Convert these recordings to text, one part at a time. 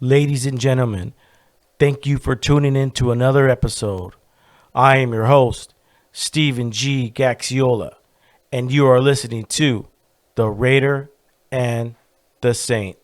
Ladies and gentlemen, thank you for tuning in to another episode. I am your host, Stephen G. Gaxiola, and you are listening to The Raider and the Saint.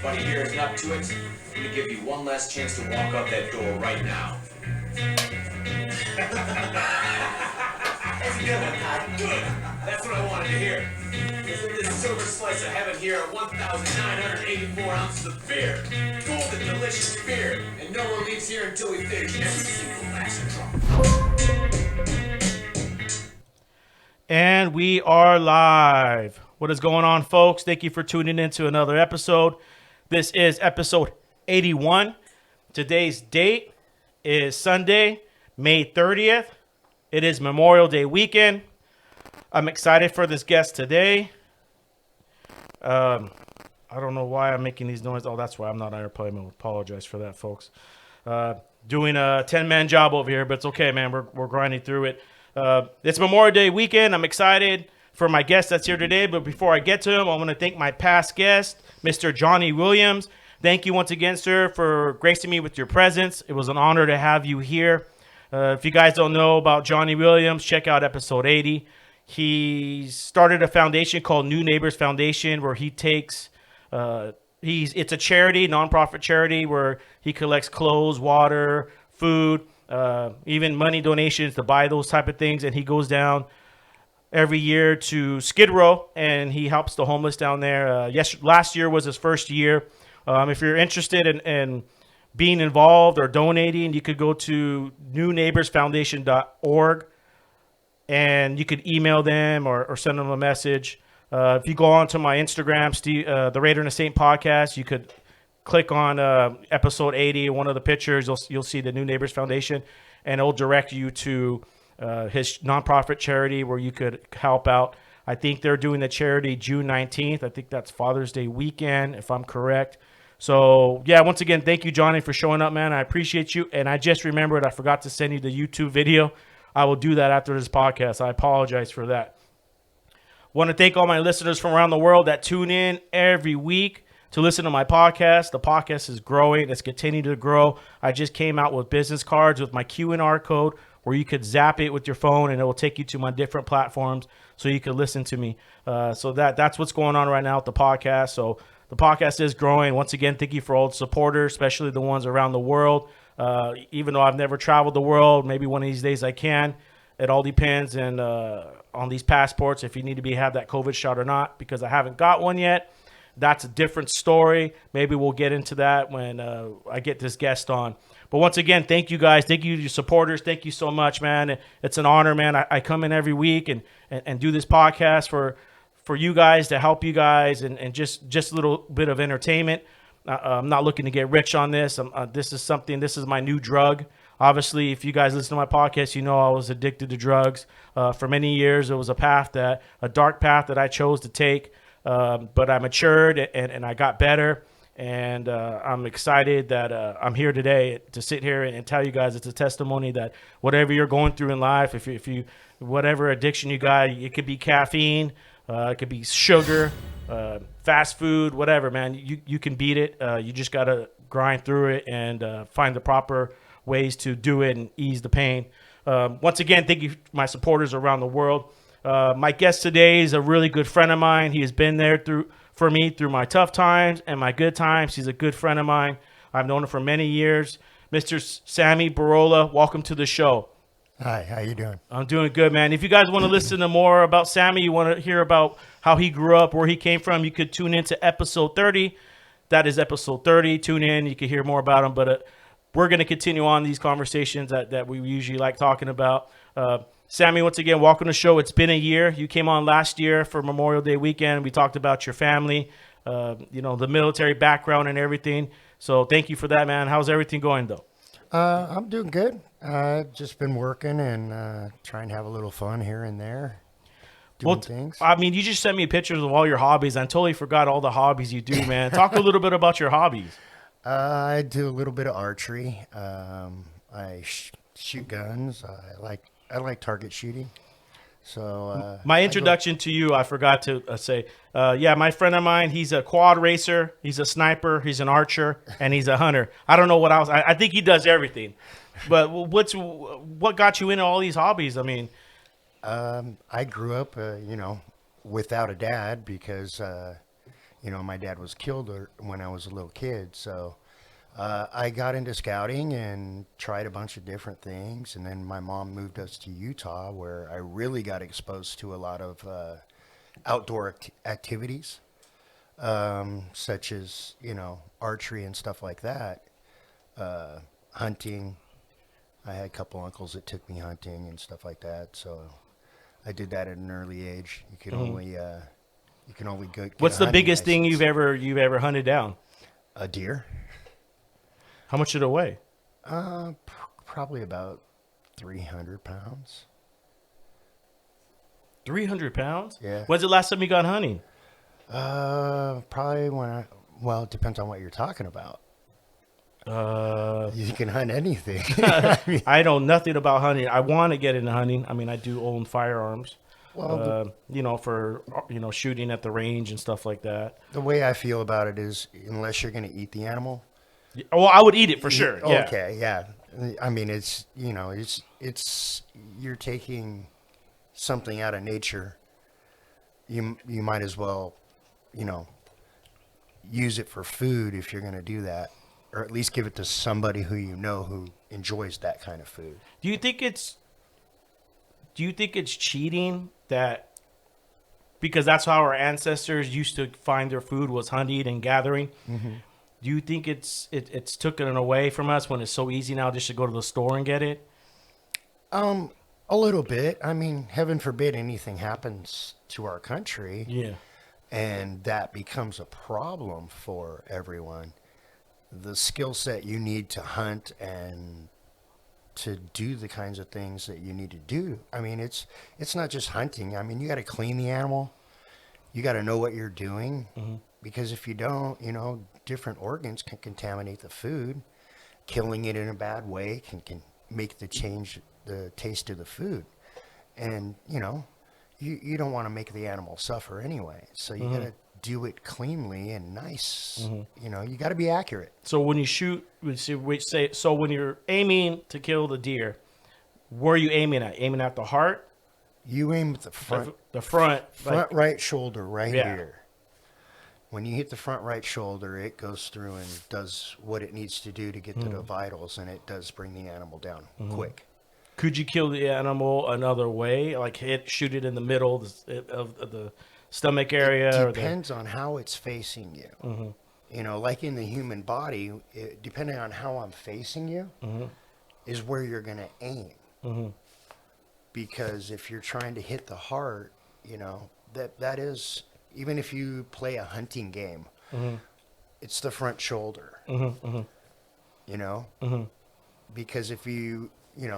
Anybody here is up to it? I'm gonna give you one last chance to walk out that door right now. That's good. Good. That's what I wanted to hear. Because in this silver slice of heaven here are 1,984 ounces of beer. Golden, delicious beer. And no one leaves here until we finish every single last drop. And we are live. What is going on, folks? Thank you for tuning in to another episode. This is episode 81. Today's date is Sunday, May 30th. It is Memorial Day weekend. I'm excited for this guest today. I don't know why I'm making these noises. Oh, that's why I'm not on airplane. I apologize for that, folks. Doing a 10-man job over here, but it's okay, man. We're grinding through it. It's Memorial Day weekend. I'm excited for my guest that's here today. But before I get to him, I want to thank my past guest, Mr. Johnny Williams. Thank you once again, sir, for gracing me with your presence. It was an honor to have you here. If you guys don't know about Johnny Williams, check out episode 80. He started a foundation called New Neighbors Foundation where he takes it's a charity, nonprofit charity where he collects clothes, water, food, even money donations to buy those type of things, and he goes down every year to Skid Row, and he helps the homeless down there. Last year was his first year. If you're interested in being involved or donating, you could go to newneighborsfoundation.org, and you could email them or send them a message. If you go on to my Instagram, the Raider and the Saint podcast, you could click on episode 80, one of the pictures. You'll see the New Neighbors Foundation, and it'll direct you to his nonprofit charity where you could help out. I think they're doing the charity June 19th. I think that's Father's Day weekend, if I'm correct. So, yeah, once again, thank you, Johnny, for showing up, man. I appreciate you. And I just remembered I forgot to send you the YouTube video. I will do that after this podcast. I apologize for that. Want to thank all my listeners from around the world that tune in every week to listen to my podcast. The podcast is growing. It's continuing to grow. I just came out with business cards with my Q&R code where you could zap it with your phone and it will take you to my different platforms so you could listen to me. So that's what's going on right now with the podcast. So the podcast is growing. Once again, thank you for all the supporters, especially the ones around the world. Even though I've never traveled the world, maybe one of these days I can. It all depends on these passports, if you need to have that COVID shot or not, because I haven't got one yet. That's a different story. Maybe we'll get into that when I get this guest on. But once again, thank you guys. Thank you to your supporters. Thank you so much, man. It's an honor, man. I come in every week and do this podcast for you guys, to help you guys, and just a little bit of entertainment. I'm not looking to get rich on this. This is my new drug. Obviously, if you guys listen to my podcast, you know I was addicted to drugs for many years. It was a dark path that I chose to take, but I matured and I got better. And I'm excited that I'm here today to sit here and tell you guys it's a testimony that whatever you're going through in life, if you whatever addiction you got, it could be caffeine, it could be sugar, fast food, whatever, man. You can beat it. You just got to grind through it and find the proper ways to do it and ease the pain. Once again, thank you, my supporters around the world. My guest today is a really good friend of mine. He has been there for me through my tough times and my good times. He's a good friend of mine. I've known him for many years. Mr. Sammy Barola, welcome to the show. Hi, how you doing? I'm doing good, man. If you guys want to listen to more about Sammy, you want to hear about how he grew up, where he came from, you could tune into episode 30. That is episode 30. Tune in. You can hear more about him. But we're going to continue on these conversations that we usually like talking about. Sammy, once again, welcome to the show. It's been a year. You came on last year for Memorial Day weekend. We talked about your family, the military background and everything. So thank you for that, man. How's everything going, though? I'm doing good. Just been working and trying to have a little fun here and there, doing things. I mean, you just sent me pictures of all your hobbies. I totally forgot all the hobbies you do, man. Talk a little bit about your hobbies. I do a little bit of archery. I shoot guns. I like target shooting. So My introduction to you, I forgot to say. Yeah, my friend of mine, he's a quad racer, he's a sniper, he's an archer, and he's a hunter. I don't know what else. I think he does everything. But what got you into all these hobbies? I mean, I grew up, without a dad because, my dad was killed when I was a little kid. So I got into scouting and tried a bunch of different things. And then my mom moved us to Utah, where I really got exposed to a lot of outdoor activities, such as, archery and stuff like that, hunting. I had a couple uncles that took me hunting and stuff like that. So I did that at an early age. You can only go. what's the biggest thing you've ever hunted down? A deer. How much did it weigh? Probably about 300 pounds. 300 pounds? Yeah. When's the last time you got hunting? Probably well, it depends on what you're talking about. You can hunt anything. I know nothing about hunting. I want to get into hunting. I mean, I do own firearms. Well, for shooting at the range and stuff like that. the way I feel about it is, unless you're going to eat the animal. Well, I would eat it for sure. Yeah. Okay, yeah. I mean, it's you're taking something out of nature. You might as well, use it for food if you're going to do that, or at least give it to somebody who enjoys that kind of food. Do you think it's cheating that because that's how our ancestors used to find their food was hunting and gathering? Mm-hmm. Do you think it's taken it away from us when it's so easy now just to go to the store and get it? A little bit. I mean, heaven forbid anything happens to our country. Yeah. And that becomes a problem for everyone. The skill set you need to hunt and to do the kinds of things that you need to do. I mean, it's not just hunting. I mean, you got to clean the animal. You got to know what you're doing. Mm-hmm. Because if you don't, different organs can contaminate the food. Killing it in a bad way can make the taste of the food. And, you don't want to make the animal suffer anyway. So you got to do it cleanly and nice. Mm-hmm. You got to be accurate. So when you shoot, when you're aiming to kill the deer, where are you aiming at? Aiming at the heart? You aim at the front. The front. Front right shoulder here. When you hit the front right shoulder, it goes through and does what it needs to do to get to the vitals, and it does bring the animal down quick. Could you kill the animal another way, like shoot it in the middle of the stomach area? It depends on how it's facing you. Mm-hmm. Like in the human body, depending on how I'm facing you, is where you're going to aim. Mm-hmm. Because if you're trying to hit the heart, that is, even if you play a hunting game, it's the front shoulder. Because if you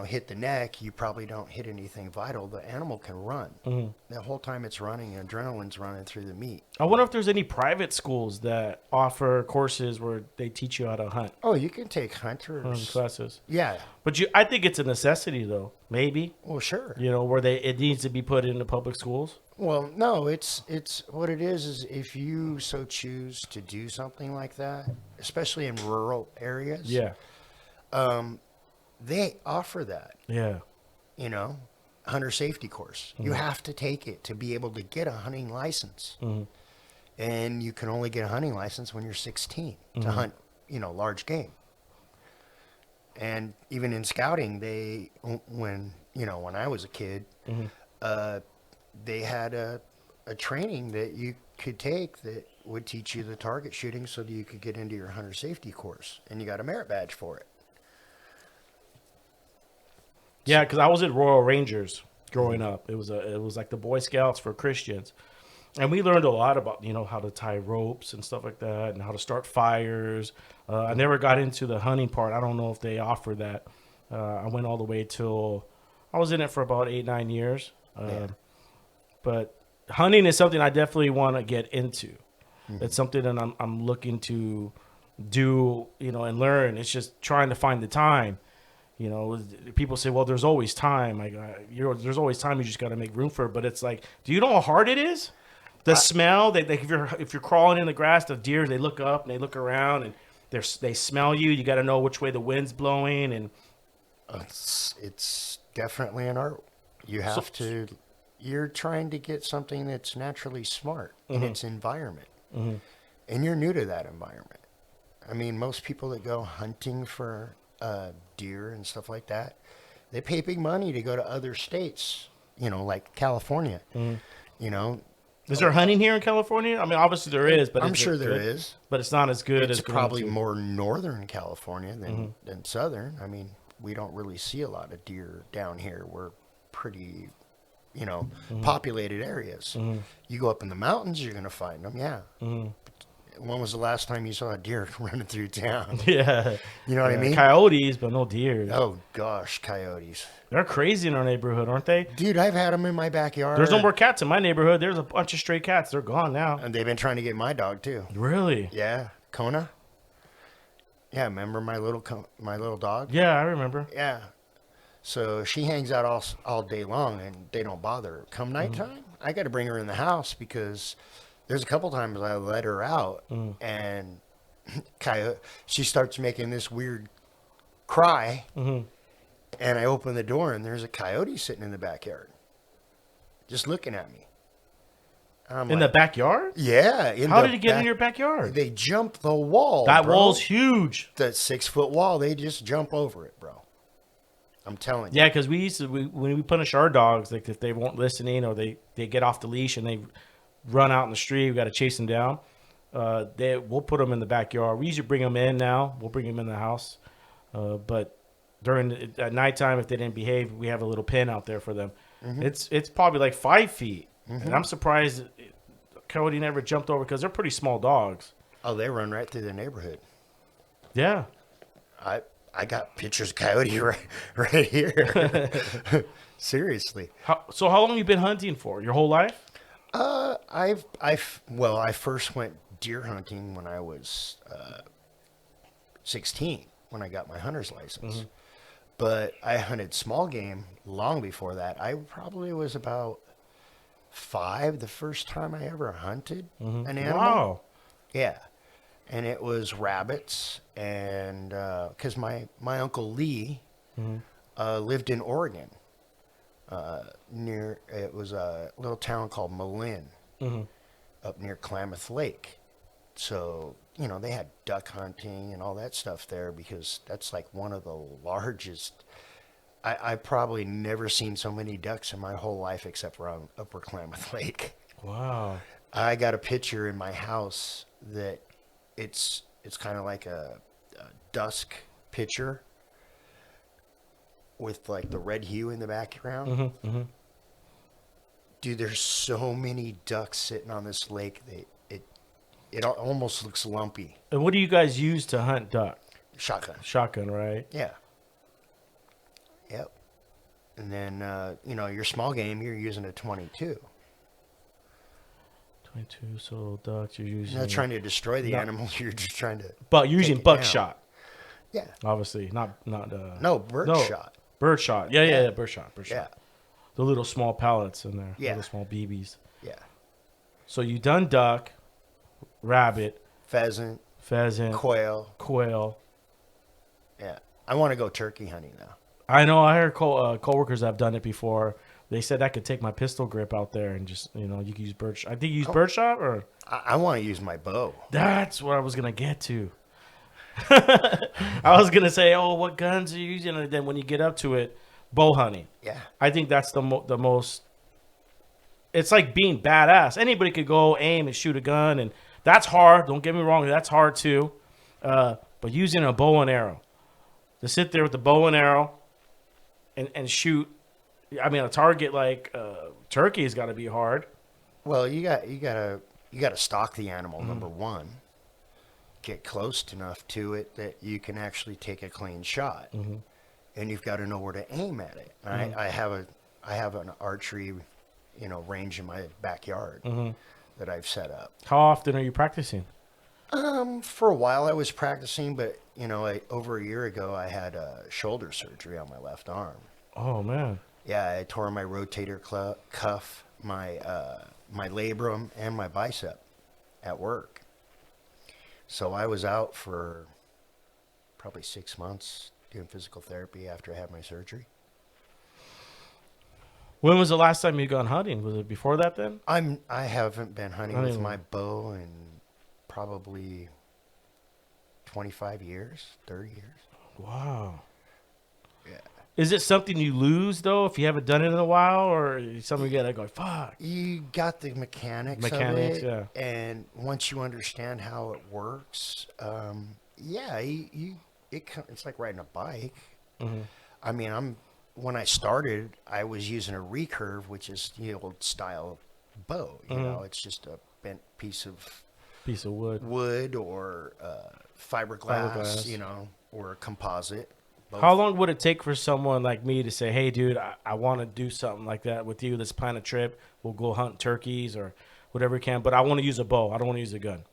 hit the neck, you probably don't hit anything vital. The animal can run. The whole time it's running, adrenaline's running through the meat. I wonder if there's any private schools that offer courses where they teach you how to hunt. Oh, you can take hunters classes. Yeah. But I think it's a necessity, though. Maybe. Well, sure. Where it needs to be put into public schools. Well, no, it's what it is if you so choose to do something like that, especially in rural areas. Yeah. They offer that. Yeah. Hunter safety course. You have to take it to be able to get a hunting license. And you can only get a hunting license when you're 16 to hunt, large game. And even in scouting, when I was a kid, they had a training that you could take that would teach you the target shooting so that you could get into your hunter safety course, and you got a merit badge for it. Yeah, because I was at Royal Rangers growing up. It was like the Boy Scouts for Christians, And we learned a lot about, how to tie ropes and stuff like that and how to start fires. I never got into the hunting part. I don't know if they offer that. I went all the way till I was in it for about 8-9 years. But hunting is something I definitely want to get into. It's something that I'm looking to do, and learn. It's just trying to find the time. People say, well, there's always time. There's always time. You just got to make room for it. But it's like, do you know how hard it is? The smell. If you're crawling in the grass, the deer, they look up and they look around and they smell you. You got to know which way the wind's blowing. And it's definitely an art. You have to. You're trying to get something that's naturally smart in its environment, and you're new to that environment. I mean, most people that go hunting for deer and stuff like that, they pay big money to go to other states, like California. Is there hunting here in California? I mean, obviously there is, but I'm sure there is. But it's not as good as It's probably more northern California than southern. I mean, we don't really see a lot of deer down here. We're pretty, populated areas. You go up in the mountains, you're going to find them. Yeah. When was the last time you saw a deer running through town? Yeah. You know what I mean? Coyotes, but no deer. Oh, gosh, coyotes. They're crazy in our neighborhood, aren't they? Dude, I've had them in my backyard. There's no more cats in my neighborhood. There's a bunch of stray cats. They're gone now. And they've been trying to get my dog, too. Really? Yeah. Kona? Yeah, remember my little dog? Yeah, I remember. Yeah. So she hangs out all day long, and they don't bother her. Come nighttime, I got to bring her in the house because there's a couple times I let her out, and she starts making this weird cry, and I open the door, and there's a coyote sitting in the backyard, just looking at me. In the backyard? Yeah. How did he get in your backyard? They jump the wall. That bro. wall's huge. That 6-foot wall, they just jump over it, bro. I'm telling you. Yeah, because when we punish our dogs, like if they won't listening or they get off the leash and they run out in the street, we got to chase them down. We'll put them in the backyard. We usually bring them in now. We'll bring them in the house. But at nighttime, if they didn't behave, we have a little pen out there for them. It's probably like 5 feet. And I'm surprised Coyote never jumped over because they're pretty small dogs. Oh, they run right through the neighborhood. Yeah. I got pictures of Coyote right here. Seriously. So how long have you been hunting for? Your whole life? I first went deer hunting when I was 16, when I got my hunter's license. But I hunted small game long before that. I probably was about 5 the first time I ever hunted an animal. Wow. Yeah. And it was rabbits, and because my Uncle Lee lived in Oregon, it was a little town called Malin, up near Klamath Lake. So, they had duck hunting and all that stuff there because that's like one of the largest. I probably never seen so many ducks in my whole life except around Upper Klamath Lake. Wow. I got a picture in my house that it's kind of like a dusk picture with like the red hue in the background. Dude, there's so many ducks sitting on this lake. It almost looks lumpy. And what do you guys use to hunt duck? Shotgun. Shotgun, right? Yeah. Yep. And then, your small game, you're using a 22. 22, so ducks, you're using... You're not trying to destroy the animal, you're just trying to... But you're using buckshot. Yeah. Obviously, not no, birdshot. Birdshot. Yeah, birdshot. Yeah. The little small pellets in there. Yeah. Little small BBs. Yeah. So you done duck, rabbit, pheasant, quail. Yeah. I want to go turkey hunting now. I know. I heard coworkers have done it before. They said I could take my pistol grip out there and just, you could use birdshot. I think you use birdshot or? I want to use my bow. That's what I was going to get to. I was going to say, what guns are you using? And then when you get up to it, bow hunting. Yeah. I think that's the most, it's like being badass. Anybody could go aim and shoot a gun, and that's hard. Don't get me wrong. That's hard too. But using a bow and arrow, to sit there with the bow and arrow and shoot. I mean, a target like turkey has got to be hard. Well, you gotta stalk the animal. Number one, get close enough to it that you can actually take a clean shot, and you've got to know where to aim at it. I have an archery, range in my backyard that I've set up. How often are you practicing? For a while I was practicing, but over a year ago I had shoulder surgery on my left arm. Oh man. Yeah, I tore my rotator cuff, my labrum, and my bicep at work. So I was out for probably 6 months doing physical therapy after I had my surgery. When was the last time you gone hunting? Was it before that then? I haven't been hunting with my bow in probably 25 years, 30 years. Wow. Yeah. Is it something you lose though if you haven't done it in a while, or something you gotta go fuck? You got the mechanics of it, Yeah. and once you understand how it works, it's like riding a bike. I mean, when I started, I was using a recurve, which is the old style bow. It's just a bent piece of wood or fiberglass, or a composite. Both. How long would it take for someone like me to say, hey, dude, I want to do something like that with you. Let's plan a trip. We'll go hunt turkeys or whatever we can. But I want to use a bow. I don't want to use a gun.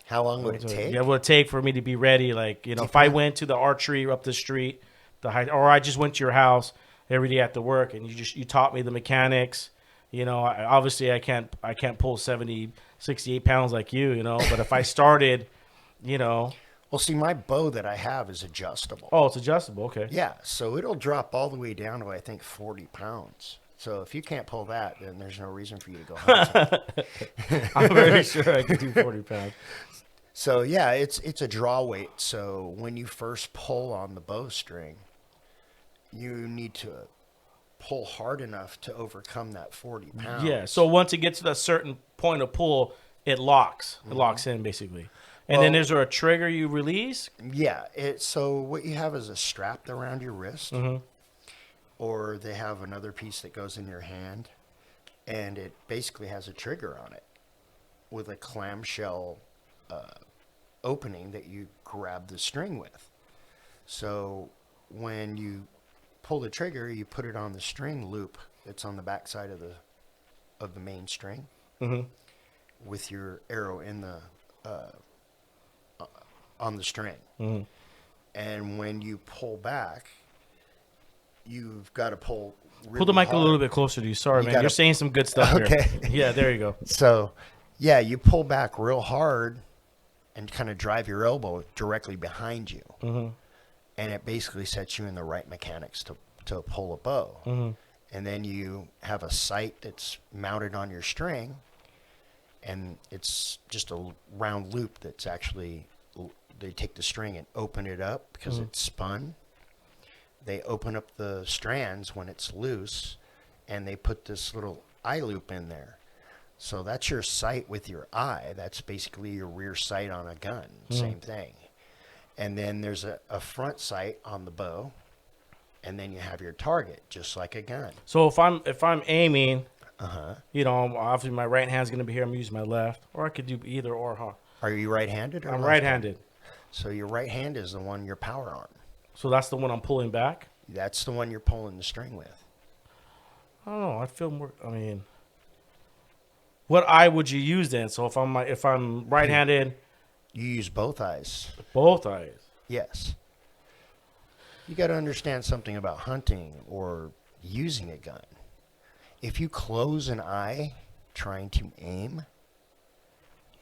How long would it take? Yeah, what would it take for me to be ready? Like, if I went to the archery up the street, or I just went to your house every day after work and you taught me the mechanics. Obviously I can't pull 70, 68 pounds like you, But if I started, Well, see, my bow that I have is adjustable. Oh, it's adjustable. Okay. Yeah, so it'll drop all the way down to, I think, 40 pounds. So if you can't pull that, then there's no reason for you to go hunting. I'm very sure I could do 40 pounds. So, yeah, it's a draw weight. So when you first pull on the bowstring, you need to pull hard enough to overcome that 40 pounds. Yeah, so once it gets to that certain point of pull, it locks. It locks in, basically. And then is there a trigger you release? Yeah. So what you have is a strap around your wrist, or they have another piece that goes in your hand, and it basically has a trigger on it with a clamshell opening that you grab the string with. So when you pull the trigger, you put it on the string loop that's on the back side of the main string, with your arrow in the on the string. And when you pull back, you've got to pull really Pull the mic hard. a little bit closer to you. Sorry, man. You're saying some good stuff Okay. here. Yeah, there you go. So, yeah, you pull back real hard and kind of drive your elbow directly behind you. And it basically sets you in the right mechanics to pull a bow. And then you have a sight that's mounted on your string, and it's just a round loop that's actually, they take the string and open it up because it's spun. They open up the strands when it's loose, and they put this little eye loop in there. So that's your sight with your eye. That's basically your rear sight on a gun. Same thing. And then there's a front sight on the bow, and then you have your target, just like a gun. So if I'm aiming, obviously my right hand's going to be here. I'm using my left, or I could do either or. Huh? Are you right-handed? I'm right-handed. So your right hand is the one, your power arm. So that's the one I'm pulling back? That's the one you're pulling the string with. I don't know. I feel more. I mean, what eye would you use then? So if I'm right-handed, You use both eyes. both eyes. Yes. You got to understand something about hunting or using a gun. If you close an eye trying to aim,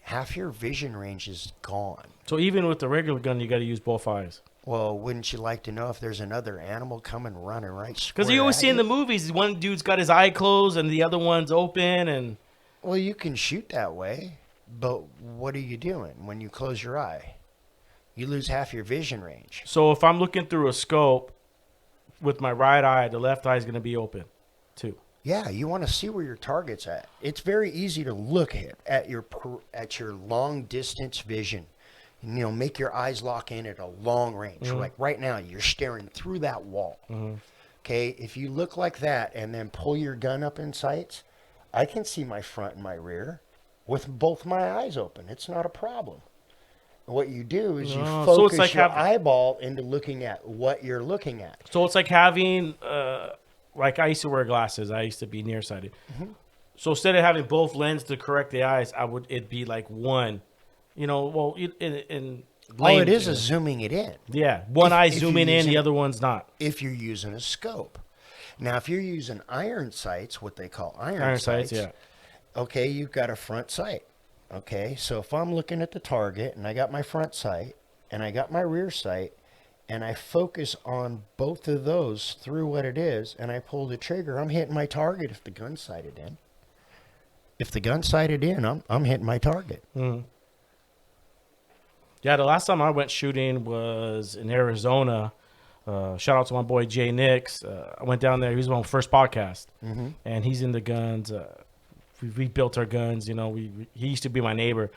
half your vision range is gone. So even with the regular gun, you got to use both eyes. Well, wouldn't you like to know if there's another animal coming running right square Because you always at see in you? the movies, one dude's got his eye closed and the other one's open, and Well, you can shoot that way, but what are you doing when you close your eye? You lose half your vision range. so if I'm looking through a scope with my right eye, the left eye is going to be open too. Yeah, you want to see where your target's at. It's very easy to look at your long distance vision. Make your eyes lock in at a long range. Like right now, you're staring through that wall. Okay, if you look like that and then pull your gun up in sights, I can see my front and my rear with both my eyes open. It's not a problem. What you do is you Oh, focus so it's like your having- eyeball into looking at what you're looking at. So it's like having, like I used to wear glasses. I used to be nearsighted. So instead of having both lenses to correct the eyes, it'd be like one. Well, in All it is zooming it in. yeah, one eye if you're zooming in, using- the other one's not. If you're using a scope. Now, if you're using iron sights, what they call iron Iron sights, yeah. Okay, you've got a front sight. Okay, so if I'm looking at the target and I got my front sight and I got my rear sight and I focus on both of those through what it is and I pull the trigger, I'm hitting my target if the gun's sighted in. If the gun's sighted in, I'm hitting my target. Yeah, the last time I went shooting was in Arizona. Shout out to my boy Jay Nix. I went down there. He was on my first podcast, and he's into guns. We built our guns. He used to be my neighbor,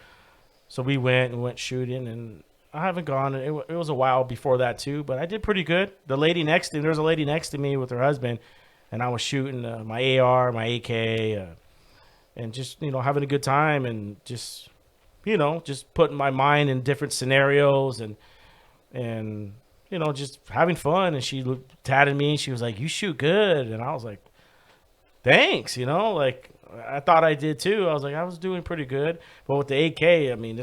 so we went shooting, and I haven't gone. It was a while before that too, but I did pretty good. There was a lady next to me with her husband, and I was shooting my AR, my AK, and just having a good time and just putting my mind in different scenarios and just having fun. And she tatted me and she was like, "You shoot good." And I was like, "Thanks." Like I thought I did too. I was like, I was doing pretty good. But with the AK, I mean,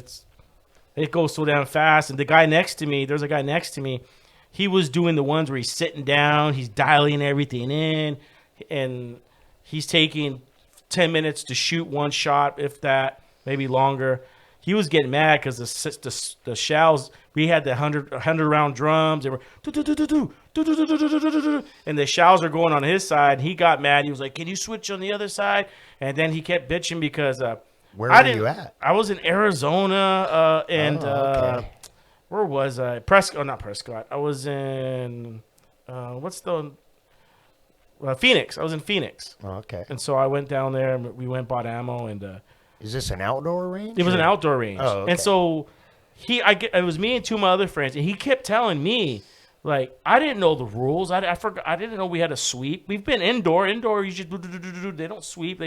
it goes so damn fast. And there's a guy next to me. He was doing the ones where he's sitting down, he's dialing everything in, and he's taking 10 minutes to shoot one shot, if that, maybe longer. He was getting mad because the shells, we had the 100 round drums. They were and the shells are going on his side. He got mad. He was like, "Can you switch on the other side?" And then he kept bitching because Where were you at? I was in Arizona Okay. where was I? Prescott, not Prescott. I was in Phoenix. I was in Phoenix, Okay. and so I went down there and we went bought ammo and. Is this an outdoor range? It was an or- outdoor range. Oh, okay. And so it was me and two of my other friends, and he kept telling me, like, I didn't know the rules. I forgot. I didn't know we had to sweep. We've been indoor. Indoor, you just they don't sweep.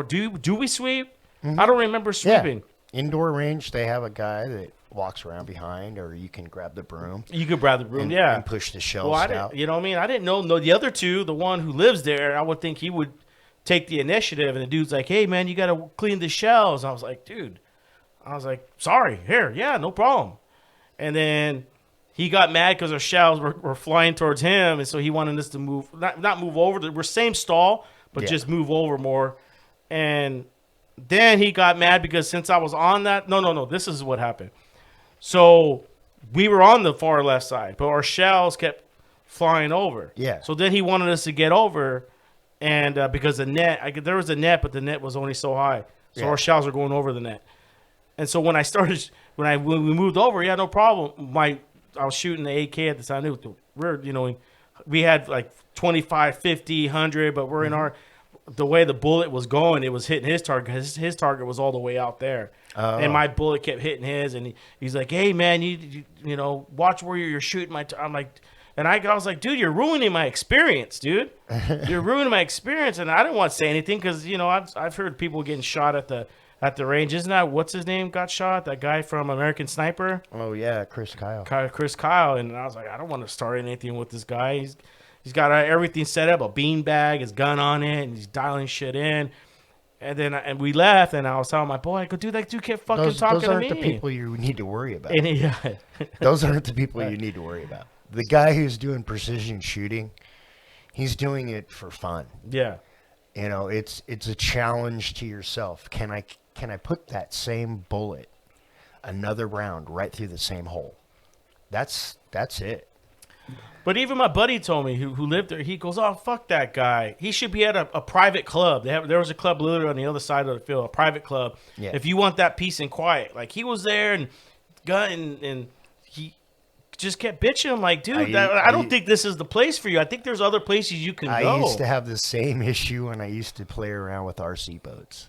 Do we sweep? I don't remember sweeping. Yeah. Indoor range, they have a guy that walks around behind, or you can grab the broom You could grab the broom, and, yeah. and push the shells Well, out. you know what I mean? I didn't know. No, the other two, the one who lives there, I would think he would take the initiative, and the dude's like, "Hey, man, you got to clean the shells." I was like, "Dude," "Sorry, here, yeah, no problem." And then he got mad because our shells were flying towards him, and so he wanted us to move, not move over. We're same stall, but Yeah. just move over more. And then he got mad because since I was on that, no, this is what happened. So we were on the far left side, but our shells kept flying over. Yeah. So then he wanted us to get over. And because the net, there was a net, but the net was only so high. So Yeah. our shells were going over the net. And so when we moved over, yeah, no problem. I was shooting the AK at the time. We had like 25, 50, 100, but we're in the way the bullet was going, it was hitting his target. His target was all the way out there. Oh. And my bullet kept hitting his. And he's like, "Hey, man, you watch where you're shooting." I'm like, and I was like, "Dude, you're ruining my experience, dude. You're ruining my experience." And I didn't want to say anything because I've heard people getting shot at the range. Isn't that what's his name got shot? That guy from American Sniper, Oh, yeah, Chris Kyle. Chris Kyle. And I was like, I don't want to start anything with this guy. He's got everything set up, a beanbag, his gun on it, and he's dialing shit in. And then we left, and I was telling my boy, I go, "Dude, that dude kept fucking talking Those aren't to the me." people you need to worry about. And Those aren't the people you need to worry about. The guy who's doing precision shooting, he's doing it for fun. yeah. It's a challenge to yourself. Can I put that same bullet, another round, right through the same hole? That's it. But even my buddy told me who lived there, he goes, "Oh, fuck that guy. He should be at a private club." There was a club literally on the other side of the field, a private club. Yeah. If you want that peace and quiet. Like, he was there and he just kept bitching. I'm like, "Dude, I don't think this is the place for you. I think there's other places you can go." I used to have the same issue when I used to play around with RC boats.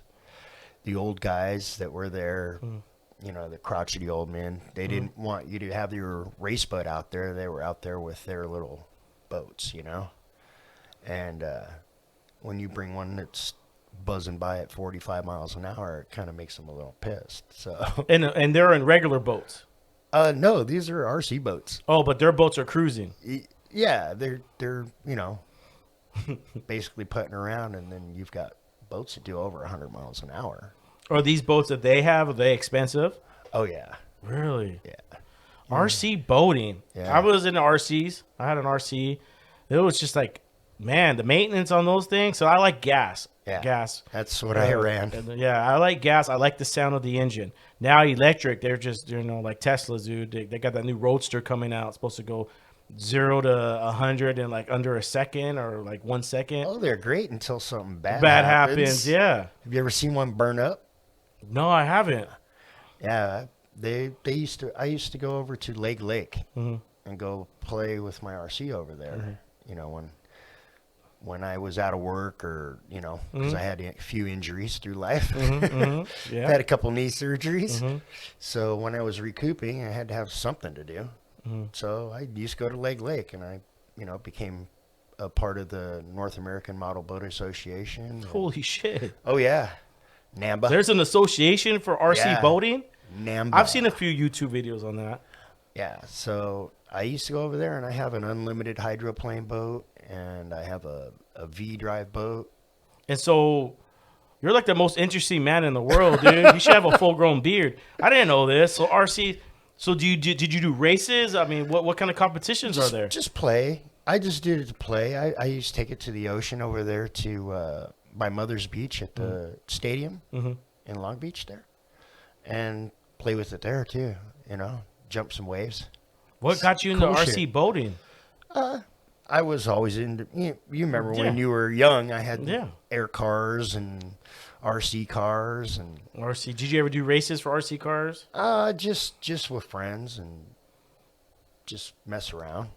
The old guys that were there, the crotchety old men, they didn't want you to have your race boat out there. They were out there with their little boats, And when you bring one that's buzzing by at 45 miles an hour, it kind of makes them a little pissed. So, And they're in regular boats. no, these are RC boats. Oh, but their boats are cruising. Yeah, they're basically putting around, and then you've got boats that do over 100 miles an hour. Are these boats that they have, are they expensive? Oh yeah, Really? yeah. RC boating. Yeah. I was into RCs. I had an RC. It was just like, man, the maintenance on those things. So I like gas. Yeah. Gas. That's what I ran. Yeah, I like gas. I like the sound of the engine. Now electric, they're just, like Teslas, dude. They got that new Roadster coming out. It's supposed to go 0 to 100 in like under a second or like 1 second. Oh, they're great until something bad happens. Yeah. Have you ever seen one burn up? No, I haven't. Yeah, they used to. I used to go over to Lake and go play with my RC over there. You know, when I was out of work, or because I had a few injuries through life. Yeah. I had a couple knee surgeries, so when I was recouping, I had to have something to do. So I used to go to Lake, and I, became a part of the North American Model Boat Association. Holy shit. Oh yeah, NAMBA. There's an association for RC Yeah. boating? NAMBA. I've seen a few YouTube videos on that. Yeah, so I used to go over there, and I have an unlimited hydroplane boat, and I have a V-drive boat. And so you're like the most interesting man in the world, dude. You should have a full-grown beard. I didn't know this. So RC, did you do races? I mean, what kind of competitions are there? Just play. I just did it to play. I used to take it to the ocean over there to my mother's beach at the stadium in Long Beach there, and play with it there too. Jump some waves. What got you into Cool RC shit. boating? I was always into. You remember when Yeah. you were young? I had Yeah. air cars and RC cars, and RC. Did you ever do races for RC cars? just with friends and just mess around.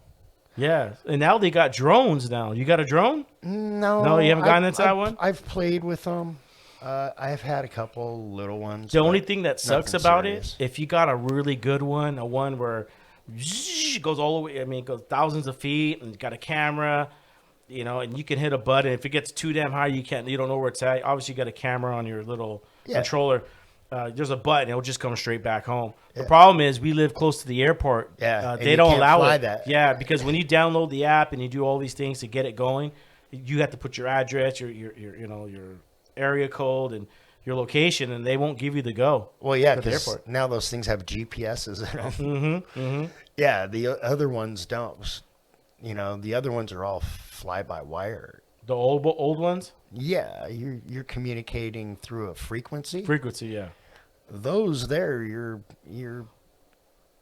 Yeah. And now they got drones now. You got a drone? No, you haven't gotten into that one? I've played with them. I've had a couple little ones. The only but thing that sucks nothing about serious. it, if you got a really good one, a one where it goes all the way, it goes thousands of feet, and you got a camera, and you can hit a button. If it gets too damn high, you don't know where it's at. Obviously, you got a camera on your little controller. There's a button; it'll just come straight back home. The problem is we live close to the airport. Yeah, and they you don't can't allow fly it. that. Yeah, because when you download the app and you do all these things to get it going, you have to put your address, your area code, and your location, and they won't give you the go. Well, yeah, to the because airport. now those things have GPSs in them. Yeah, the other ones don't. The other ones are all fly-by-wire. The old ones? Yeah, you're communicating through a frequency. Frequency, yeah. Those there, you're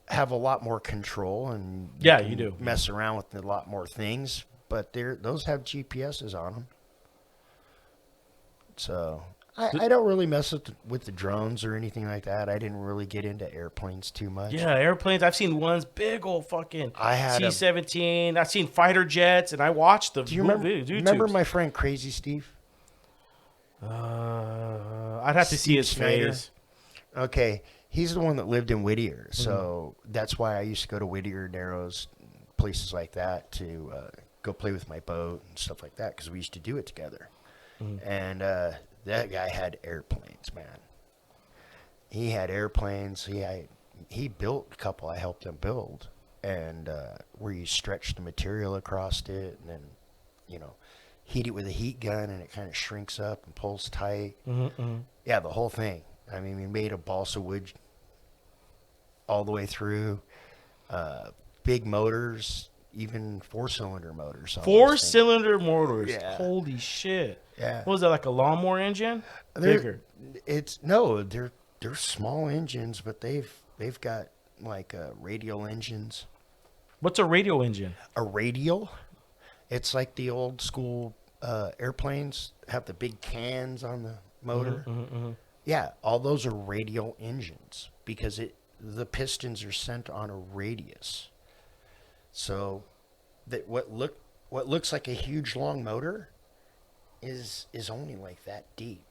have a lot more control, and Yeah, can you do. mess around with a lot more things. But those have GPSs on them. So I don't really mess with the drones or anything like that. I didn't really get into airplanes too much. Yeah, airplanes. I've seen ones big old fucking I had a- C-17. I've seen fighter jets, and I watched them. Do you remember my friend Crazy Steve? I'd have to see Steve his Snyder? face. Okay, he's the one that lived in Whittier, so that's why I used to go to Whittier, Narrows, places like that to go play with my boat and stuff like that, because we used to do it together. And that guy had airplanes, man. He had airplanes. He built a couple. I helped him build, and where you stretch the material across it, and then heat it with a heat gun, and it kind of shrinks up and pulls tight. Yeah, the whole thing. I mean, we made a balsa wood all the way through. Big motors, even 4-cylinder motors. on those things. 4-cylinder motors. Yeah. Holy shit. Yeah. What was that, like a lawnmower engine? They're- Bigger. They're small engines, but they've got like radial engines. What's a radio engine? A radial? It's like the old school airplanes have the big cans on the motor. Yeah, all those are radial engines because the pistons are sent on a radius. So that what looks like a huge long motor is only like that deep,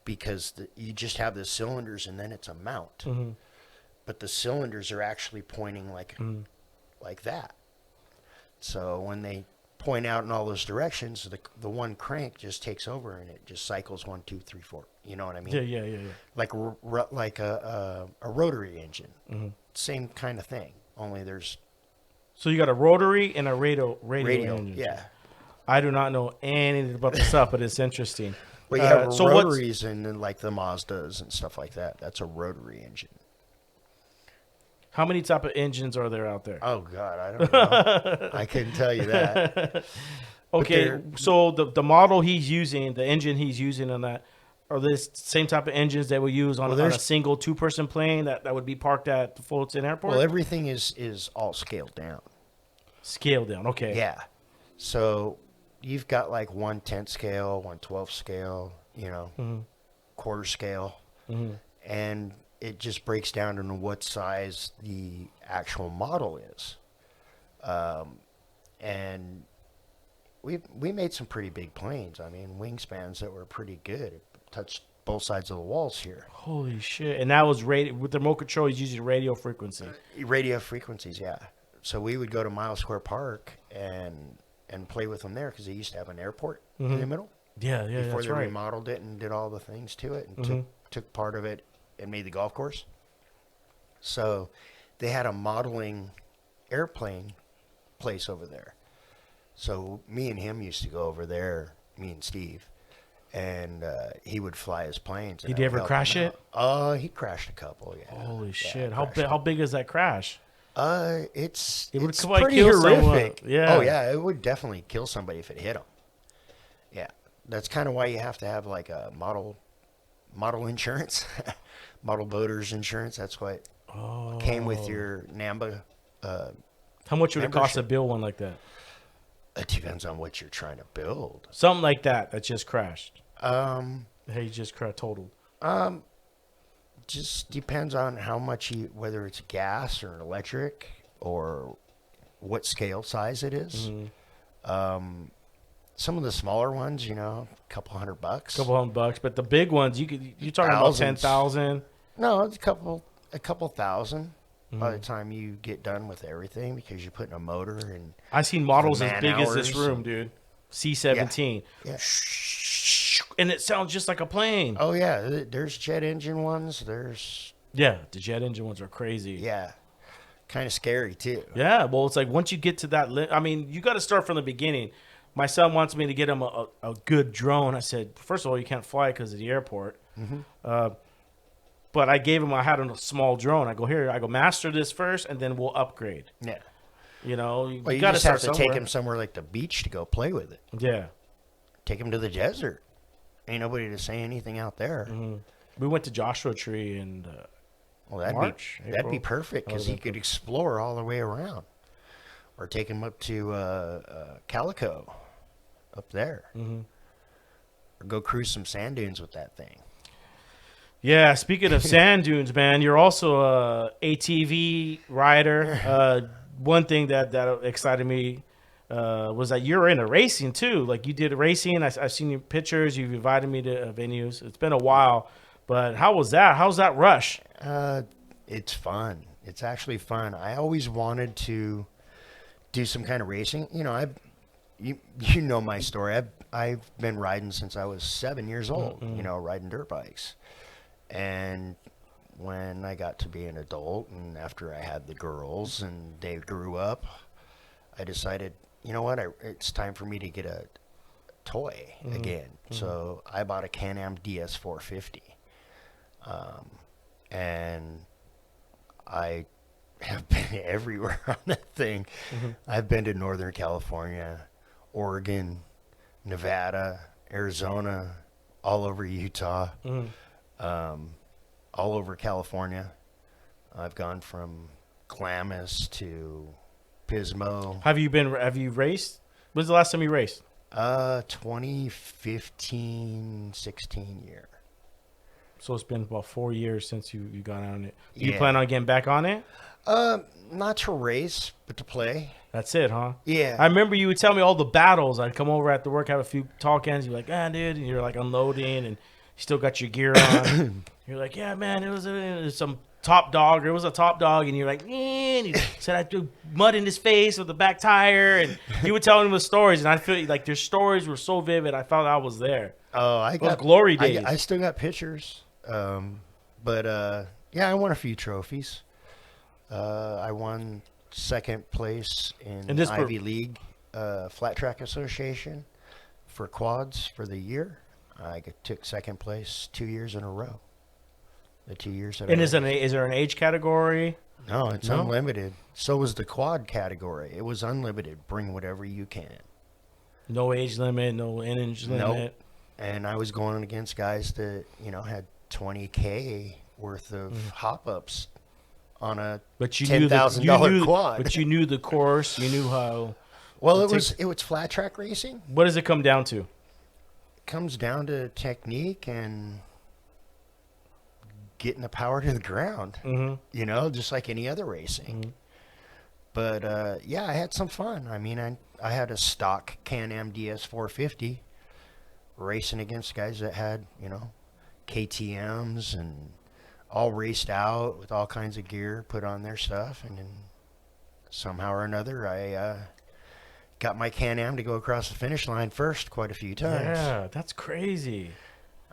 because you just have the cylinders and then it's a mount. But the cylinders are actually pointing like that. So when they point out in all those directions, the one crank just takes over and it just cycles 1, 2, 3, 4. You know what I mean? Yeah. Like a rotary engine. Same kind of thing. Only there's So you got a rotary and a radio engine. Yeah. I do not know anything about the stuff, but it's interesting. Well, you have so rotaries and like the Mazdas and stuff like that. That's a rotary engine. How many type of engines are there out there? Oh God, I don't know. I couldn't tell you that. Okay, so the model he's using, the engine he's using on that, are this same type of engines that we use on a single 2-person plane that would be parked at the Fulton Airport? Well, everything is all scaled down. Scaled down, okay. Yeah. So you've got like 1/10 scale, 1/12 scale, quarter scale, and it just breaks down into what size the actual model is. And we made some pretty big planes. I mean, wingspans that were pretty good. It touched both sides of the walls here. Holy shit. And that was radio with the remote control, he's using radio frequency. Radio frequencies, yeah. So we would go to Miles Square Park and play with them there because they used to have an airport in the middle. Yeah, Before that's they right. remodeled it and did all the things to it and took part of it and made the golf course. So they had a modeling airplane place over there. So me and him used to go over there, me and Steve, and he would fly his planes. Did he ever crash it? He crashed a couple, yeah. Holy shit. How big is that crash? It's would it's probably pretty kill someone. horrific. Yeah. Oh yeah, it would definitely kill somebody if it hit them. Yeah, that's kind of why you have to have like a model insurance, model boaters insurance. That's what came with your NAMBA. How much would it cost to build one like that? It depends on what you're trying to build. Something like that just crashed. Hey, just totaled. Just depends on how much whether it's gas or electric or what scale size it is. Some of the smaller ones, a couple $100. $200, but the big ones, you're talking about 10,000. No, it's a couple thousand by the time you get done with everything because you're putting a motor and. I've seen models as big as this man-hours room, dude. C-17. Yeah. And it sounds just like a plane. Oh yeah, there's jet engine ones. Yeah, the jet engine ones are crazy. Yeah, kind of scary too. Yeah, well, it's like once you get to that, you got to start from the beginning. My son wants me to get him a good drone. I said, first of all, you can't fly because of the airport. But I had a small drone. I go, master this first, and then we'll upgrade. Yeah. You Well, you got just to have to take him somewhere like the beach to go play with it. Yeah. Take him to the desert. Ain't nobody to say anything out there. We went to Joshua Tree and Well, that'd be perfect because he could explore all the way around, or take him up to Calico, up there, or go cruise some sand dunes with that thing. Yeah, speaking of sand dunes, man, you're also a ATV rider. One thing that excited me was that you're into racing too. Like you did racing. I've seen your pictures. You've invited me to venues. It's been a while, but how was that? How's that rush? It's fun. It's actually fun. I always wanted to do some kind of racing. You know my story. I've been riding since I was 7 years old. Riding dirt bikes. And when I got to be an adult and after I had the girls and they grew up, I decided, you know what, it's time for me to get a toy again. So I bought a Can-Am DS450. And I have been everywhere on that thing. I've been to Northern California, Oregon, Nevada, Arizona, all over Utah. All over California. I've gone from Glamis to Pismo. Have you raced? When's the last time you raced? 2015, 16 year. So it's been about 4 years since you got on it. Do you plan on getting back on it? Not to race, but to play. That's it, huh? Yeah. I remember you would tell me all the battles. I'd come over after work, have a few talk ends. You're like, dude, and you're like unloading, and still got your gear on. You're like, yeah, man, it was some top dog. It was a top dog, and you're like, and he said I threw mud in his face with the back tire, and you were telling him the stories, and I feel like their stories were so vivid. I felt I was there. Oh, I got glory days. I still got pictures. But yeah, I won a few trophies. I won second place in this Ivy League Flat Track Association for quads for the year. I took second place 2 years in a row. The 2 years that And I is there an age category? No, it's No? unlimited. So was the quad category. It was unlimited. Bring whatever you can. No age limit, no age limit. Nope. And I was going against guys that, had 20K worth of hop-ups on a But you knew $10,000 quad. But you knew the course. You knew how. Well, it was flat track racing. What does it come down to? It comes down to technique and getting the power to the ground. Just like any other racing. But yeah, I had some fun. I mean, I had a stock Can-Am DS 450 racing against guys that had KTMs and all raced out with all kinds of gear, put on their stuff, and then somehow or another I got my Can-Am to go across the finish line first quite a few times. Yeah, that's crazy.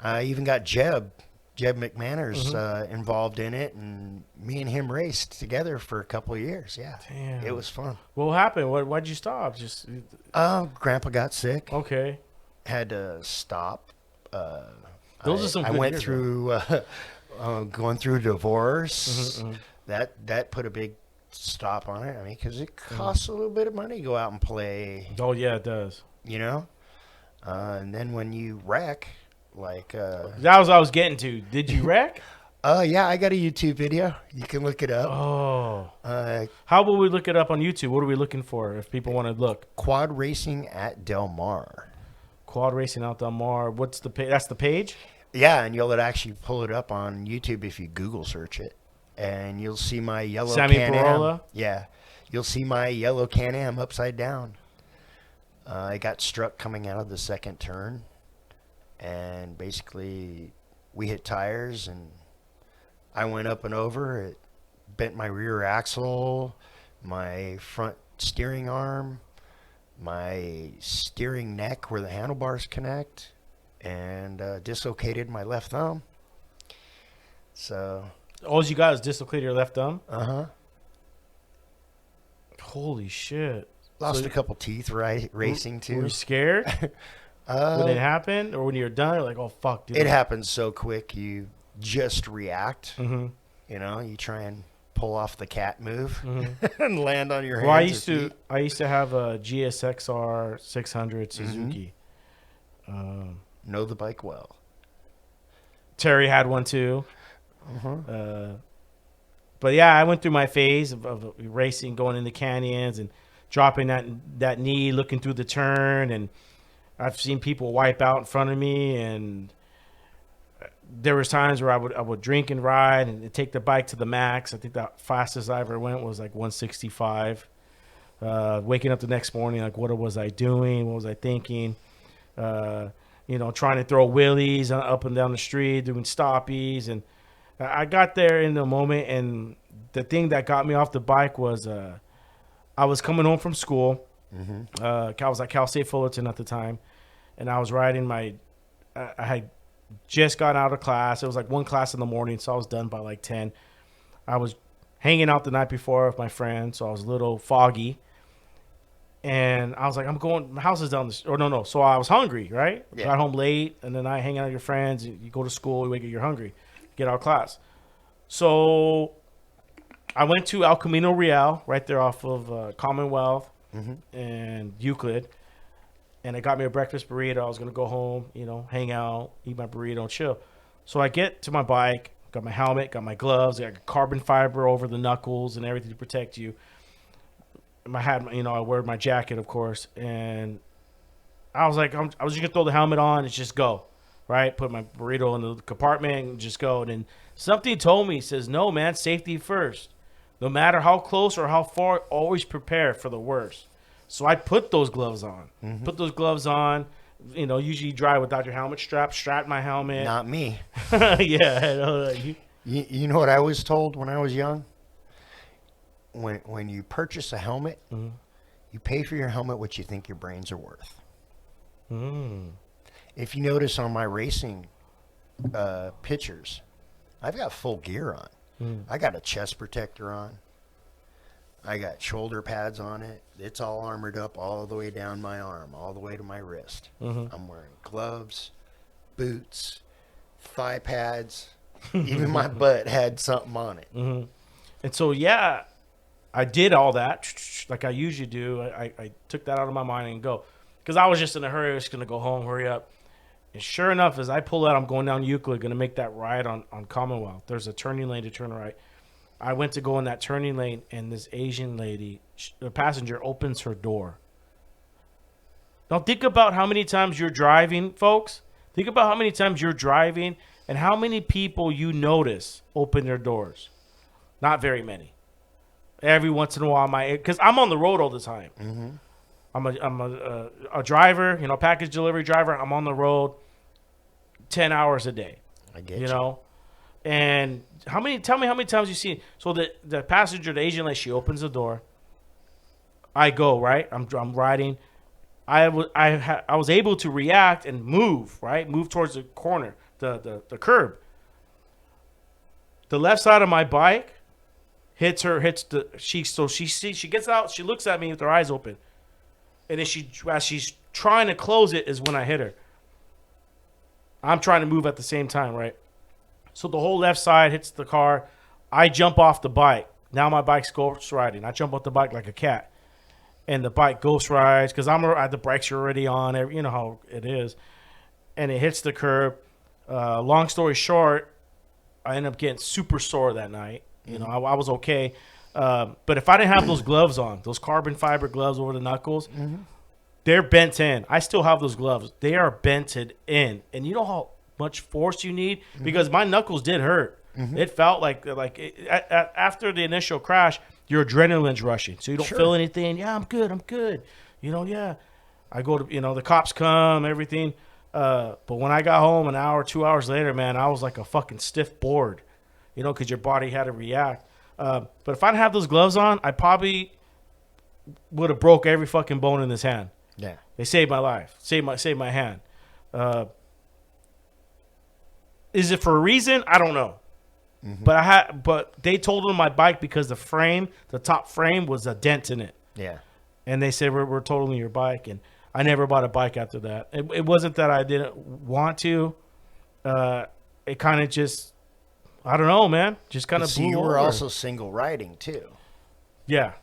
I even got Jeb McManus involved in it, and me and him raced together for a couple of years. Yeah, Damn. It was fun. What happened? Why'd you stop? Just Grandpa got sick. okay. Had to stop. Those are some. I good went years, through going through a divorce. That put a big stop on it. I mean, because it costs a little bit of money to go out and play. Oh yeah, it does. And then when you wreck, like That was what I was getting to. Did you wreck? yeah, I got a YouTube video. You can look it up. Oh. Uh, How will we look it up on YouTube? What are we looking for if people want to look? Quad Racing at Del Mar. Quad Racing out Del Mar. What's the page? That's the page? Yeah, and you'll actually pull it up on YouTube if you Google search it. And you'll see my yellow Sammy Can-Am. Barola? Yeah. You'll see my yellow Can-Am upside down. I got struck coming out of the second turn. And basically, we hit tires, and I went up and over. It bent my rear axle, my front steering arm, my steering neck where the handlebars connect, and dislocated my left thumb. So, All you got is dislocated your left thumb? uh-huh. Holy shit. Lost a couple teeth racing, Were too. you scared when it happened? Or when you're done, you're like, oh, fuck, dude. It happens so quick, you just react. Mm-hmm. You try and pull off the cat move and land on your hands. Well, or I used to have a GSXR 600 Suzuki. know the bike well. Terry had one too. But yeah, I went through my phase of racing, going in the canyons and dropping that knee, looking through the turn, and I've seen people wipe out in front of me, and there was times where I would drink and ride and take the bike to the max. I think the fastest I ever went was like 165. Waking up the next morning, like, what was I doing? What was I thinking? Trying to throw wheelies up and down the street, doing stoppies. And I got there in the moment, and the thing that got me off the bike was I was coming home from school. I was at Cal State Fullerton at the time, and I was riding I had just got out of class. It was like one class in the morning, so I was done by like 10. I was hanging out the night before with my friend, so I was a little foggy. And I was like, my house is down the street. Or no. So I was hungry, right? Yeah. Got home late, and then I hang out with your friends. You go to school, you wake up, you're hungry. Get out of class. So I went to El Camino Real, right there off of Commonwealth and Euclid. And it got me a breakfast burrito. I was going to go home, hang out, eat my burrito, and chill. So I get to my bike, got my helmet, got my gloves, I got carbon fiber over the knuckles and everything to protect you. I had, I wear my jacket, of course. And I was like, I was just going to throw the helmet on and just go, right? Put my burrito in the compartment and just go. And then something told me, says, no, man, safety first. No matter how close or how far, always prepare for the worst. So I put those gloves on. usually drive without your helmet strap my helmet. Not me. Yeah. You know what I was told when I was young? When you purchase a helmet, you pay for your helmet what you think your brains are worth. If you notice on my racing pictures, I've got full gear on. I got a chest protector on. I got shoulder pads on it. It's all armored up all the way down my arm, all the way to my wrist. I'm wearing gloves, boots, thigh pads. Even my butt had something on it. And so, yeah, I did all that like I usually do. I took that out of my mind and go. Because I was just in a hurry. I was going to go home, hurry up. And sure enough, as I pull out, I'm going down Euclid, going to make that ride on Commonwealth. There's a turning lane to turn right. I went to go in that turning lane, and this Asian lady, the passenger, opens her door. Now, think about how many times you're driving, folks. Think about how many times you're driving and how many people you notice open their doors. Not very many. Every once in a while, because I'm on the road all the time. I'm a driver, package delivery driver. I'm on the road 10 hours a day. I get you. And tell me how many times you see. So the passenger, the Asian lady, she opens the door. I go, right? I'm riding. I was able to react and move, right? Move towards the corner, the curb. The left side of my bike she gets out, she looks at me with her eyes open. And then as she's trying to close it is when I hit her. I'm trying to move at the same time, right? So the whole left side hits the car. I jump off the bike. Now my bike's ghost riding. I jump off the bike like a cat. And the bike ghost rides because the brakes are already on. You know how it is. And it hits the curb. Long story short, I ended up getting super sore that night. I was okay. But if I didn't have those gloves on, those carbon fiber gloves over the knuckles, they're bent in. I still have those gloves. They are bented in. And you know how much force you need? Because my knuckles did hurt. It felt like after the initial crash, your adrenaline's rushing. So you don't feel anything. Yeah, I'm good. Yeah. I go to, the cops come, everything. But when I got home an hour, 2 hours later, man, I was like a fucking stiff board, because your body had to react. But if I didn't have those gloves on, I probably would have broke every fucking bone in this hand. Yeah. They saved my life. Saved my hand. Is it for a reason? I don't know. But they totaled my bike because the top frame was a dent in it. Yeah. And they said we're totaling your bike, and I never bought a bike after that. It wasn't that I didn't want to. It kind of just, I don't know, man. Just kind of blew you over. were also single riding too. Yeah.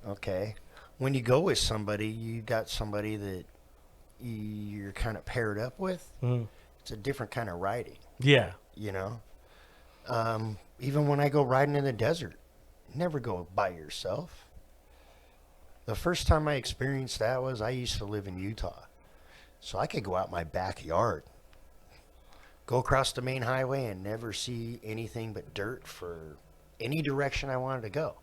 Okay. When you go with somebody, you got somebody that you're kind of paired up with. It's a different kind of riding. Yeah. Even when I go riding in the desert, never go by yourself. The first time I experienced that was I used to live in Utah. So I could go out my backyard, go across the main highway and never see anything but dirt for any direction I wanted to go.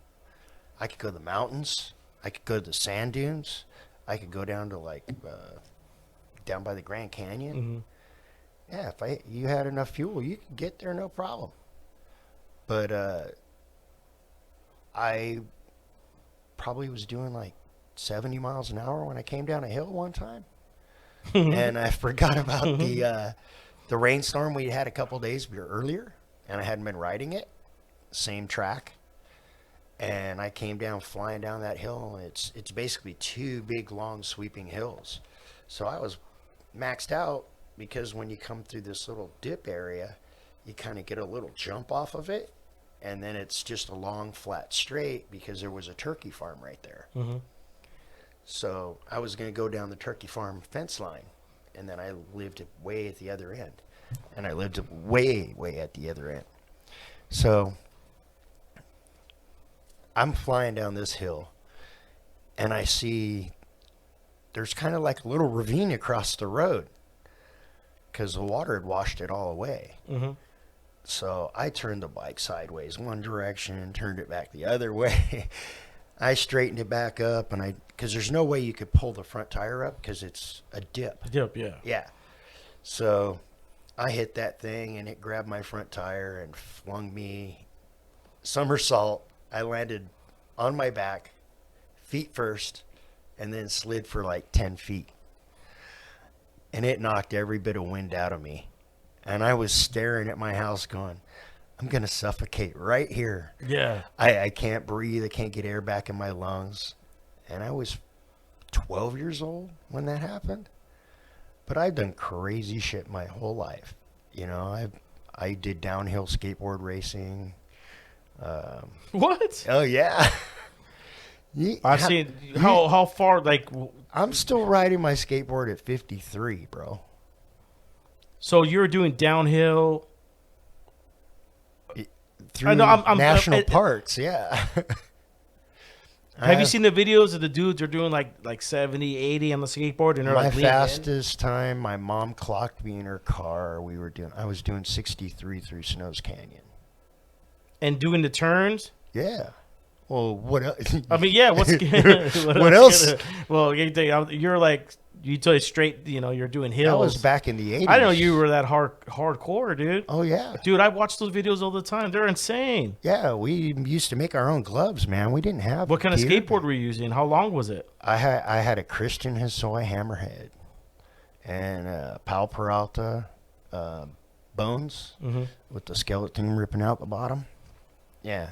I could go to the mountains. I could go to the sand dunes. I could go down to down by the Grand Canyon. Yeah, if you had enough fuel, you could get there no problem. But I probably was doing 70 miles an hour when I came down a hill one time. And I forgot about the rainstorm we had a couple days earlier, and I hadn't been riding it. Same track. And I came down flying down that hill, and it's basically two big, long, sweeping hills. So I was maxed out because when you come through this little dip area, you kind of get a little jump off of it, and then it's just a long, flat straight because there was a turkey farm right there. So I was going to go down the turkey farm fence line, and then I lived way at the other end. And I lived way, way at the other end. So I'm flying down this hill, and I see there's kind of like a little ravine across the road because the water had washed it all away. So I turned the bike sideways one direction, turned it back the other way. I straightened it back up, and because there's no way you could pull the front tire up because it's a dip. Yep, yeah. Yeah. So I hit that thing, and it grabbed my front tire and flung me somersault. I landed on my back, feet first, and then slid for like 10 feet. And it knocked every bit of wind out of me. And I was staring at my house going, I'm going to suffocate right here. Yeah. I can't breathe. I can't get air back in my lungs. And I was 12 years old when that happened. But I've done crazy shit my whole life. You know, I did downhill skateboard racing. What? Oh, yeah. I've seen how far, like, I'm still riding my skateboard at 53, bro. so you're doing downhill. Through I know, I'm national parks, yeah. Have you seen the videos of the dudes are doing like 70, 80 on the skateboard, and they're my like leaning in? fastest time? My mom clocked me in her car. I was doing 63 through Snows Canyon. And doing the turns? Yeah. Well, what else? I mean, yeah. What else? Well, you're like, you tell it straight. You know, you're doing hills. That was back in the 80s. I didn't know you were that hardcore, dude. Oh yeah, Dude, I watch those videos all the time. They're insane. yeah. We used to make our own gloves, man. We didn't have. What kind of gear. skateboard were you using? How long was it? I had a Christian Hosoi hammerhead, and Pal Peralta bones with the skeleton ripping out the bottom. Yeah.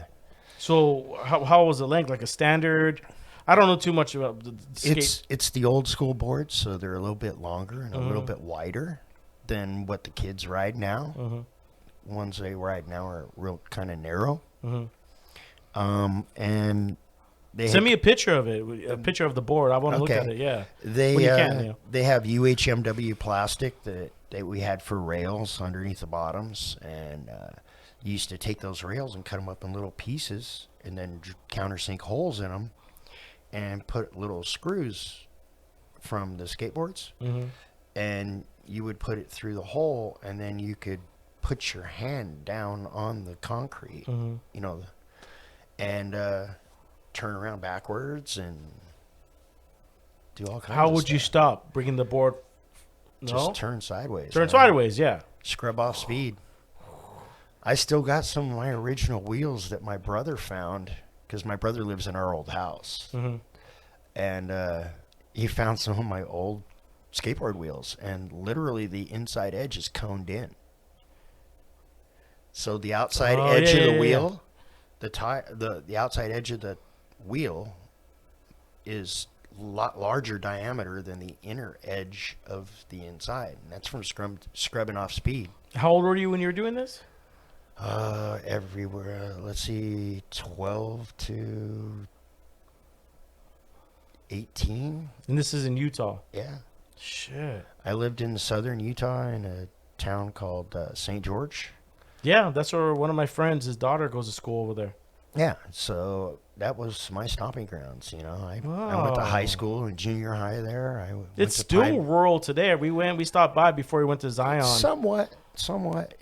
So how was the length? Like a standard? I don't know too much about the skate. It's the old school boards, so they're a little bit longer and a little bit wider than what the kids ride now. Ones they ride now are real kind of narrow. And Send me a picture of it. A picture of the board. I want to look at it. Yeah. They When you can, yeah. they have UHMW plastic that we had for rails underneath the bottoms, and you used to take those rails and cut them up in little pieces, and then countersink holes in them, and put little screws from the skateboards, and you would put it through the hole, and then you could put your hand down on the concrete, you know, and turn around backwards and do all kinds of How would stuff. you stop bringing the board? No? Just turn sideways. Turn man. sideways, yeah. Scrub off speed. I still got some of my original wheels that my brother found, because my brother lives in our old house. And he found some of my old skateboard wheels, and literally the inside edge is coned in. So the outside edge of the wheel, the outside edge of the wheel is a lot larger diameter than the inner edge of the inside, and that's from scrubbing off speed. How old were you when you were doing this? Everywhere. Let's see, 12 to 18. And this is in Utah. Yeah. Shit. I lived in southern Utah in a town called St. George. Yeah, that's where one of my friends, his daughter goes to school over there. Yeah, so that was my stomping grounds. You know, I went to high school and junior high there. It's still rural today. We stopped by before we went to Zion. Somewhat.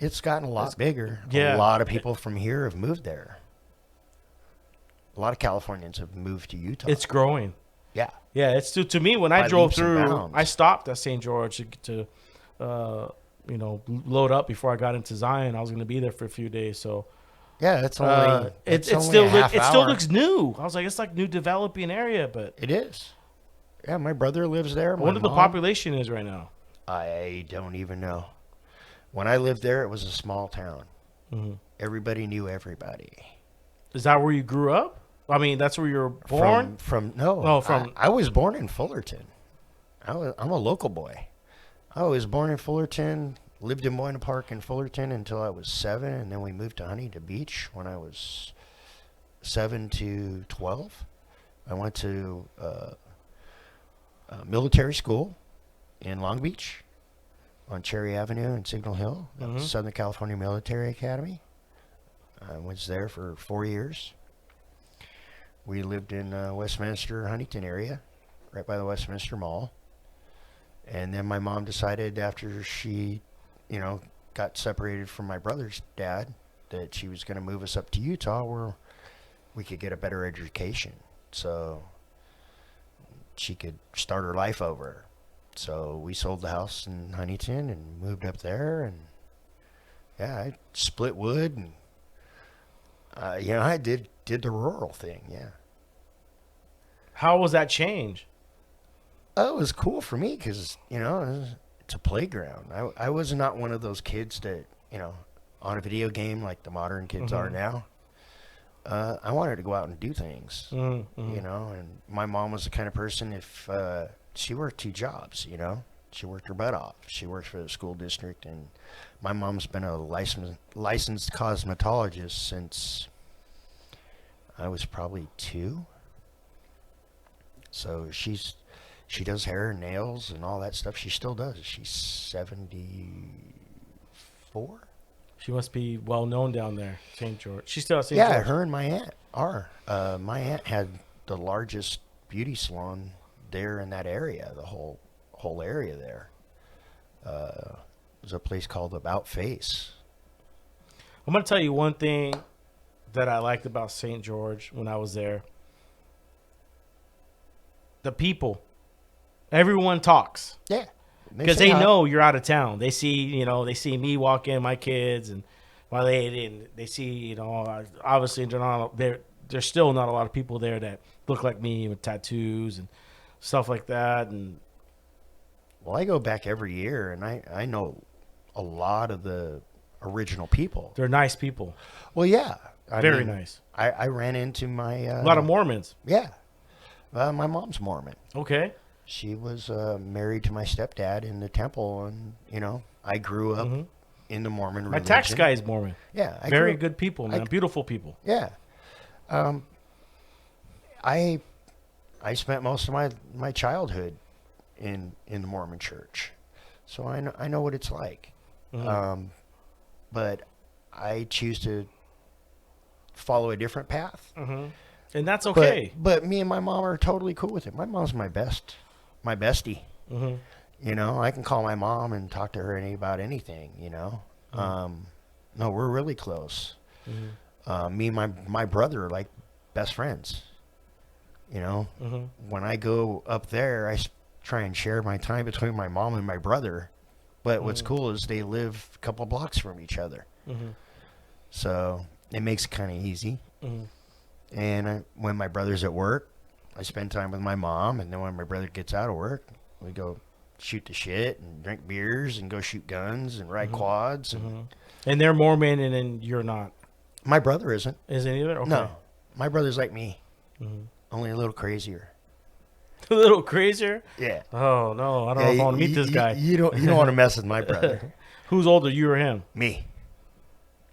It's gotten a lot bigger. Yeah. A lot of people from here have moved there. A lot of Californians have moved to Utah. It's growing. Yeah. Yeah, it's to me when I By drove leaps and through. bounds. I stopped at St. George to load up before I got into Zion. I was going to be there for a few days, so Yeah, it's only it only still a half it still hour. looks new. I was like, it's like new developing area, but It is. Yeah, my brother lives there. I wonder my what the mom. population is right now. I don't even know. When I lived there, it was a small town. Everybody knew everybody. Is that where you grew up? I mean, that's where you were born. I was born in Fullerton. I'm a local boy. I was born in Fullerton. Lived in Moyna Park in Fullerton until I was 7, and then we moved to Huntington Beach when I was 7 to 12. I went to military school in Long Beach on Cherry Avenue and Signal Hill, Southern California Military Academy. I was there for 4 years. We lived in Westminster, Huntington area, right by the Westminster Mall. And then my mom decided after she, got separated from my brother's dad that she was going to move us up to Utah where we could get a better education. so she could start her life over. So we sold the house in Huntington and moved up there, and yeah, I split wood, and I did the rural thing. Yeah. How was that change? Oh, it was cool for me because it's a playground. I was not one of those kids that on a video game like the modern kids are now. I wanted to go out and do things, and my mom was the kind of person, if she worked 2 jobs, she worked her butt off. She worked for the school district, and my mom's been a licensed cosmetologist since I was probably 2. So she does hair and nails and all that stuff. She still does. She's 74. She must be well known down there, St. George. She's still at St. Yeah, George. her and my aunt are. My aunt had the largest beauty salon there in that area. The whole area there. There's a place called About Face. I'm going to tell you one thing that I liked about St. George when I was there. The people. Everyone talks. Yeah. Because they know you're out of town. They see, they see me walk in, my kids, and my lady, and they see, obviously there's still not a lot of people there that look like me with tattoos and stuff like that. And well, I go back every year, and I know a lot of the original people. They're nice people. Well, yeah. Very nice. I ran into my... a lot of Mormons. Yeah. My mom's Mormon. Okay. She was married to my stepdad in the temple, and, I grew up in the Mormon religion. My tax guy is Mormon. Yeah. Very good people, man. Beautiful people. Yeah. I spent most of my childhood in the Mormon church, so I know what it's like. But I choose to follow a different path. And that's okay. But me and my mom are totally cool with it. My mom's my bestie. I can call my mom and talk to her about anything, No, we're really close. Me and my brother are like best friends. When I go up there, I try and share my time between my mom and my brother. But what's cool is they live a couple blocks from each other. So it makes it kind of easy. And when my brother's at work, I spend time with my mom. And then when my brother gets out of work, we go shoot the shit and drink beers and go shoot guns and ride quads. And they're Mormon, and then you're not. My brother isn't. Isn't either? Okay. No. My brother's like me. Only a little crazier. A little crazier? Yeah. Oh, no. I don't know if I want to meet this guy. You don't want to mess with my brother. Who's older, you or him? Me.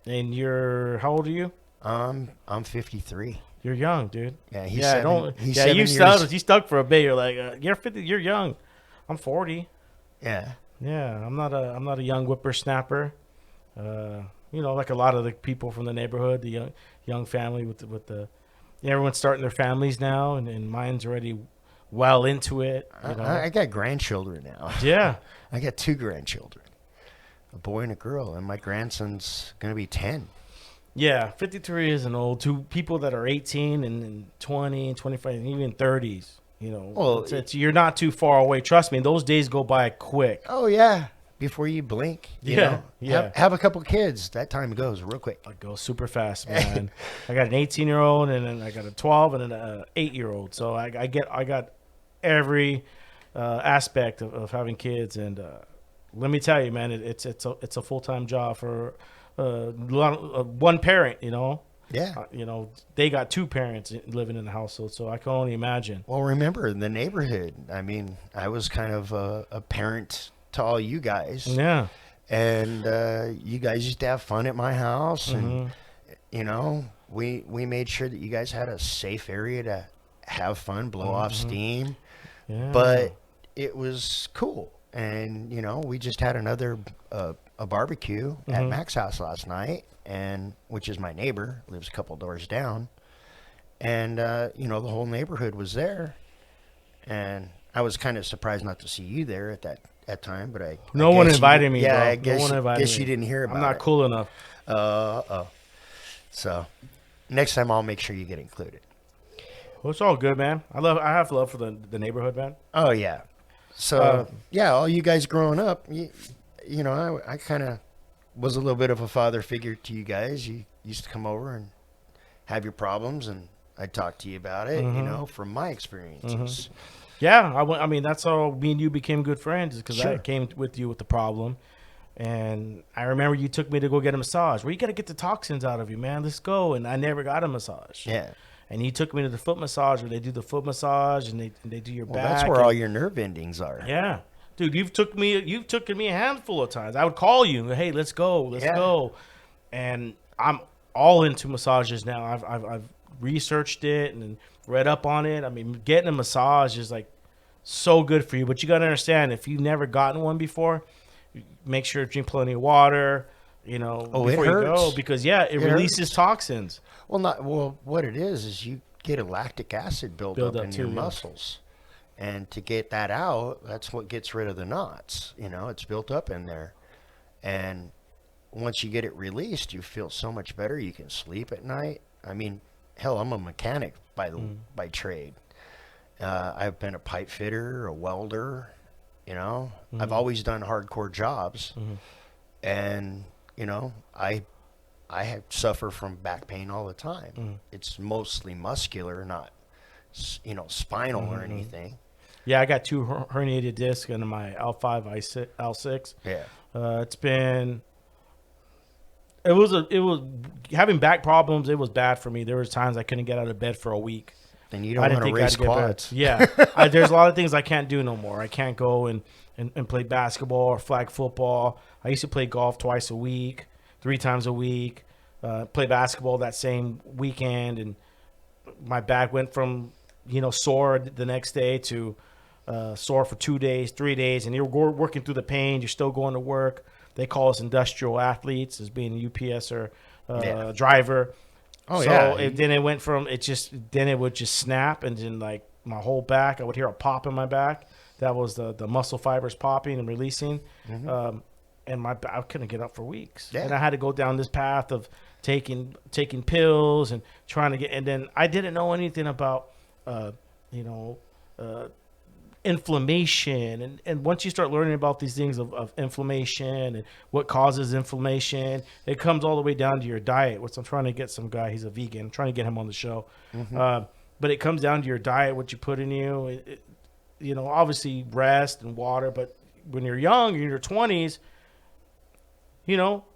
And how old are you? I'm 53. You're young, dude. Yeah, he's 7 you years. You stuck for a bit. You're like, you're 50. You're young. I'm 40. Yeah. Yeah, I'm not a young whippersnapper. Like a lot of the people from the neighborhood, the young family with the everyone's starting their families now, and mine's already well into it. I got grandchildren now. Yeah. I got 2 grandchildren, a boy and a girl, and my grandson's gonna be 10. Yeah, 53 isn't old. To people that are 18 and 20 and 25 and even 30s, well, you're not too far away. Trust me, those days go by quick. Oh, yeah. Before you blink, Yeah. Have a couple kids. That time goes real quick. It goes super fast, man. I got an 18-year-old, and then I got a 12 and an 8-year-old. So I got every aspect of having kids, and let me tell you, man, it's a full-time job for one parent. Yeah. They got 2 parents living in the household, so I can only imagine. Well, remember the neighborhood. I mean, I was kind of a parent to all you guys. Yeah. And you guys used to have fun at my house, and we made sure that you guys had a safe area to have fun, blow off steam. Yeah. But it was cool, and we just had another a barbecue at Mac's house last night, and which is my neighbor, lives a couple doors down, and the whole neighborhood was there, and I was kind of surprised not to see you there at that time, but no one invited me. Yeah, bro. I guess, no one invited guess me. you didn't hear about it. I'm not cool enough. So next time I'll make sure you get included. Well, it's all good, man. I have love for the neighborhood, man. Oh yeah. So yeah, all you guys growing up, you know, I kind of was a little bit of a father figure to you guys. You used to come over and have your problems, and I'd talk to you about it. You know, from my experiences. Yeah, I mean, that's how me and you became good friends, because I Sure. came with you with the problem. And I remember you took me to go get a massage. Well, you got to get the toxins out of you, man. Let's go. And I never got a massage. Yeah. And he took me to the foot massage, where they do the foot massage and they do your Well, back. that's where and- all your nerve endings are. Yeah, dude, you've taken me a handful of times. I would call you, hey, let's go, Yeah. go, and I'm all into massages now. I've researched it and read up on it. I mean, getting a massage is like so good for you, but you got to understand, if you've never gotten one before, make sure to drink plenty of water. You know, Oh, it before you go, hurts. because it releases hurts. toxins. Well, what it is you get a lactic acid Build buildup up in too, your yeah. muscles. And to get that out, that's what gets rid of the knots. You know, it's built up in there. And once you get it released, you feel so much better. You can sleep at night. I mean, hell, I'm a mechanic by trade. I've been a pipe fitter, a welder. You know, I've always done hardcore jobs. And, you know, I have suffer from back pain all the time. It's mostly muscular, not, spinal or anything. Yeah, I got 2 herniated discs into my L5, L6. Yeah. It was having back problems. It was bad for me. There was times I couldn't get out of bed for a week. Then you don't want to race I'd get better. quads. Yeah, there's a lot of things I can't do no more. I can't go and play basketball or flag football. I used to play golf twice a week, 3 times a week. Play basketball that same weekend, and my back went from sore the next day to sore for 2 days, 3 days, and you're working through the pain. You're still going to work. They call us industrial athletes as being a UPS or driver. Oh, so yeah. then it went from then it would just snap, and then like my whole back, I would hear a pop in my back. That was the muscle fibers popping and releasing. And I couldn't get up for weeks. Yeah. And I had to go down this path of taking pills and trying to get, and then I didn't know anything about, inflammation. And once you start learning about these things of inflammation and what causes inflammation, it comes all the way down to your diet, which I'm trying to get some guy, he's a vegan, I'm trying to get him on the show. But it comes down to your diet, what you put in you, obviously rest and water. But when you're young, you're in your 20s,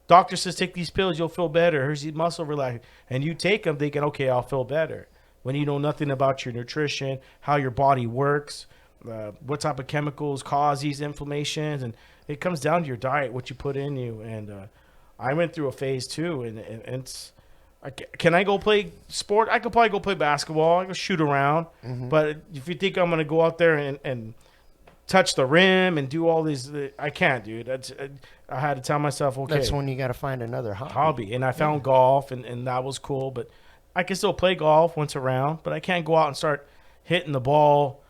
doctor says take these pills, you'll feel better. Here's the muscle relaxer, and you take them thinking, okay, I'll feel better. When you know nothing about your nutrition, how your body works, what type of chemicals cause these inflammations, and it comes down to your diet, what you put in you. And I went through a phase too, and it's. Can I go play sport? I could probably go play basketball. I can shoot around, but if you think I'm going to go out there and touch the rim and do all these, I can't, dude. I had to tell myself, okay, That's when you got to find another hobby. And I found golf, and that was cool. But I can still play golf once around, but I can't go out and start hitting the ball,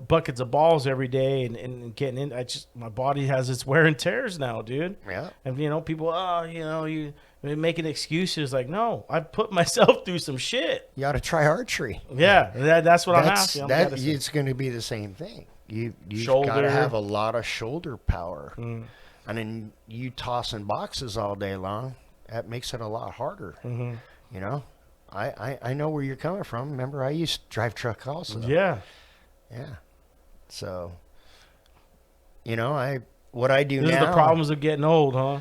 buckets of balls every day and getting in. My body has its wear and tears now, dude. Yeah. And people, you making excuses. Like, no, I put myself through some shit. You ought to try archery. Yeah, that's what I'm asking. It's going to be the same thing. You've got to have a lot of shoulder power. And then you tossing boxes all day long, that makes it a lot harder. I know where you're coming from. Remember, I used to drive truck also. Yeah. So, what I do This now. is the problems of getting old, huh?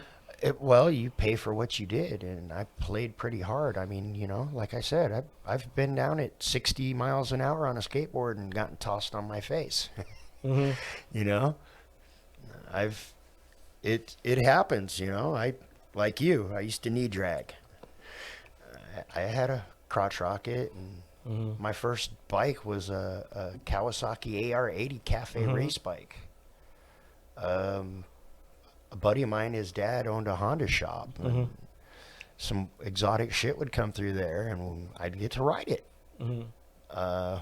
Well, you pay for what you did, and I played pretty hard. I mean, like I said, I've been down at 60 miles an hour on a skateboard and gotten tossed on my face. It happens. I like you. I used to knee drag. I had a crotch rocket, and my first bike was a Kawasaki AR80 Cafe race bike. A buddy of mine, his dad owned a Honda shop. And some exotic shit would come through there, and I'd get to ride it. The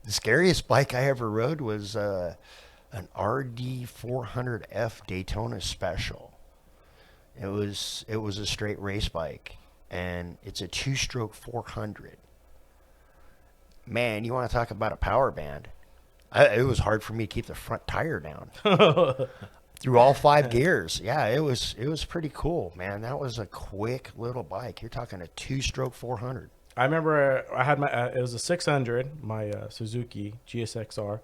scariest bike I ever rode was an RD 400F Daytona Special. It was a straight race bike, and it's a 2-stroke 400. Man, you want to talk about a power band? It was hard for me to keep the front tire down through all 5 gears. Yeah, it was pretty cool, man. That was a quick little bike. You're talking a 2-stroke 400. I remember I had my it was a 600, my Suzuki GSXR.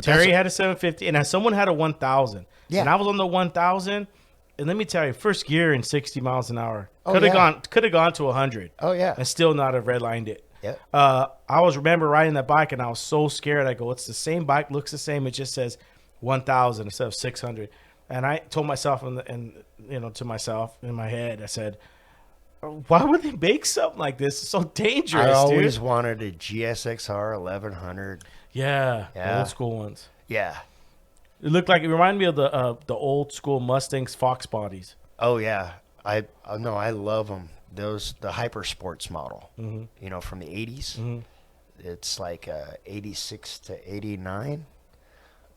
Terry had a 750, and someone had a 1000. Yeah. And I was on the 1000, and let me tell you, first gear in 60 miles an hour. Oh, Could have yeah. gone to 100. Oh yeah. And still not have redlined it. Yep. Remember riding that bike, and I was so scared. I go, it's the same bike, looks the same. It just says 1000 instead of 600. And I told myself, to myself in my head, I said, why would they make something like this? It's so dangerous, I always dude. wanted a GSXR 1100. Yeah, the Yeah. old school ones. Yeah. It reminded me of the old school Mustangs Fox bodies. Oh yeah. I love them. The Hyper Sports model. Mm-hmm. From the 80s. Mm-hmm. It's like 86 to 89.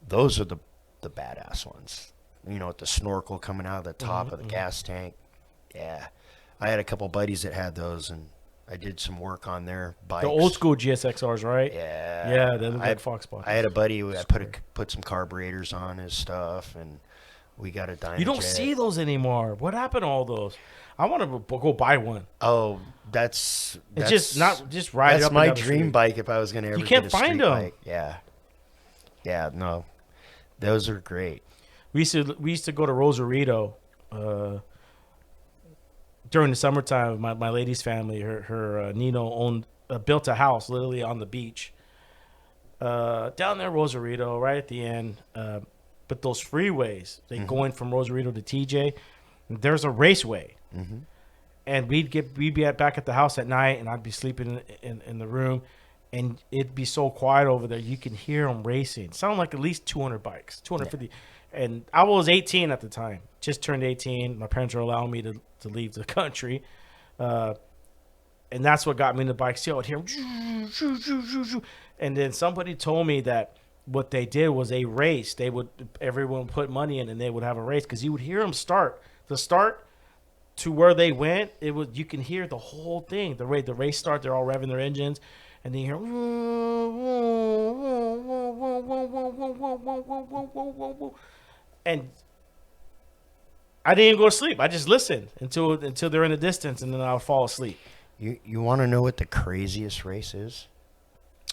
Those are the badass ones. With the snorkel coming out of the top of the gas tank. Yeah. I had a couple buddies that had those, and I did some work on their bikes. The old school GSXRs, right? Yeah. Yeah, they look like Fox bodies. I had a buddy who I put some carburetors on his stuff, and we got a Dynajet. You don't see those anymore. What happened to all those? I want to go buy one. Oh, that's It's just not just ride it that's up and my down the dream street. bike if I was going to ever You can't get a find street them. bike. Yeah. Yeah, no. Those are great. We used to go to Rosarito during the summertime. My lady's family, her Nino built a house literally on the beach down there, Rosarito, right at the end. But those freeways, they going from Rosarito to TJ. There's a raceway, and we'd be back at the house at night, and I'd be sleeping in the room, and it'd be so quiet over there. You can hear them racing. Sound like at least 200 bikes, 250. And I was 18 at the time, just turned 18. My parents were allowing me to leave the country. And that's what got me into bikes. See, I would hear them. And then somebody told me that what they did was a race. Everyone would put money in, and they would have a race, because you would hear them start. The start to where they went, you can hear the whole thing. The race start, they're all revving their engines, and then you hear, and I didn't even go to sleep. I just listened until they're in the distance, and then I would fall asleep. You want to know what the craziest race is?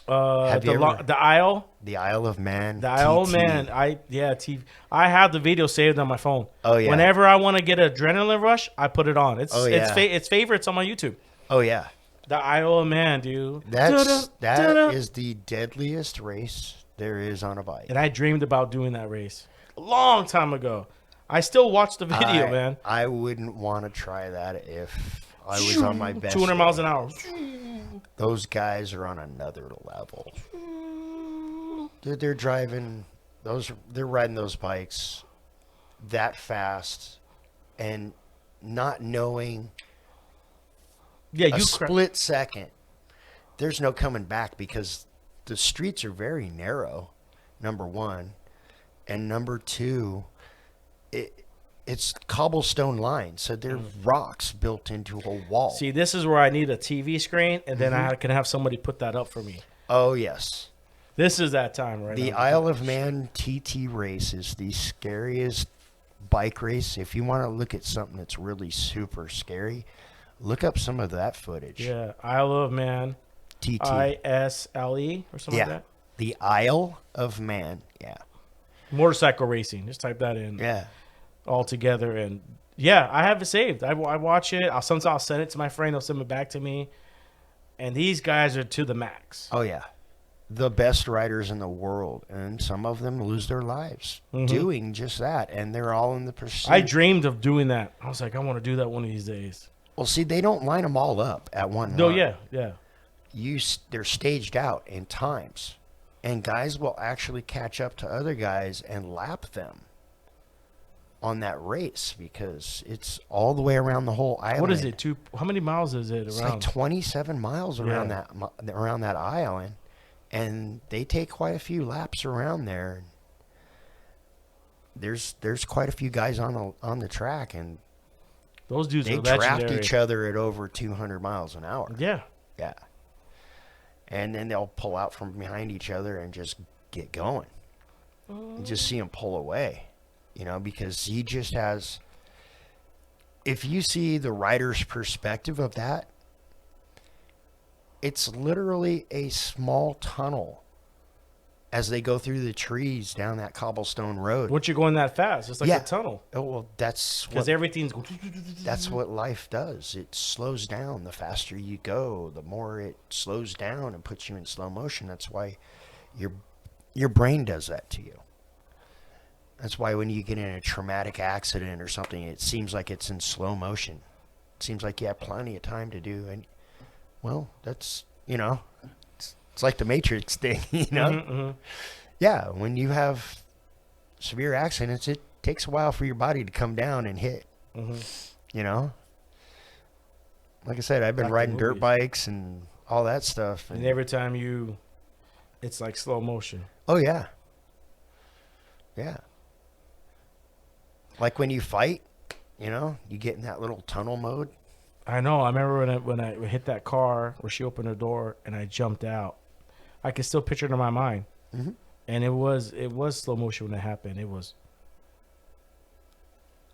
The you ever- the Isle. The Isle of Man. The Isle TT. Man, TV. I have the video saved on my phone. Oh, yeah. Whenever I want to get an adrenaline rush, I put it on. It's Oh, yeah. it's favorites on my YouTube. Oh yeah. The Isle of Man, dude. That Da-da. is the deadliest race there is on a bike. And I dreamed about doing that race a long time ago. I still watch the video, man. I wouldn't want to try that if I was on my best. 200 miles an hour. Those guys are on another level. Dude, they're driving they're riding those bikes that fast and not knowing Yeah, a you split second. There's no coming back because the streets are very narrow, number one. And number two, it's cobblestone lines, so they're rocks built into a wall. See, this is where I need a TV screen, and then I can have somebody put that up for me. Oh, yes. This is that time right The now. Isle of Man TT race is the scariest bike race. If you want to look at something that's really super scary, look up some of that footage. Yeah, Isle of Man. TT. ISLE or something Yeah. like that. The Isle of Man. Yeah. Motorcycle racing. Just type that in. Yeah. All together, and yeah, I have it saved. I watch it. Sometimes I'll send it to my friend. He'll send it back to me. And these guys are to the max. Oh, yeah. The best riders in the world, and some of them lose their lives doing just that, and they're all in the pursuit. I dreamed of doing that. I was like, I want to do that one of these days. Well, see, they don't line them all up at one No, run. yeah. They're staged out in times, and guys will actually catch up to other guys and lap them on that race because it's all the way around the whole island. What is it? How many miles is it It's around? like 27 miles around that island, and they take quite a few laps around there. There's quite a few guys on the track, and Those dudes they are draft legendary. each other at over 200 miles an hour. Yeah. Yeah. and then they'll pull out from behind each other and just get going. You just see him pull away, because he just has. If you see the rider's perspective of that, it's literally a small tunnel as they go through the trees down that cobblestone road. Once you're going that fast, it's like a tunnel. Oh, well, because everything's. That's what life does. It slows down. The faster you go, the more it slows down and puts you in slow motion. That's why your brain does that to you. That's why when you get in a traumatic accident or something, it seems like it's in slow motion. It seems like you have plenty of time to do. And, well, that's, it's like the Matrix thing, Yeah, when you have severe accidents, it takes a while for your body to come down and hit, Like I said, I've been riding dirt bikes and all that stuff. And every time it's like slow motion. Oh, yeah. Yeah. Like when you fight, you get in that little tunnel mode. I know. I remember when I hit that car where she opened her door and I jumped out. I can still picture it in my mind. Mm-hmm. And it was slow motion when it happened. It was.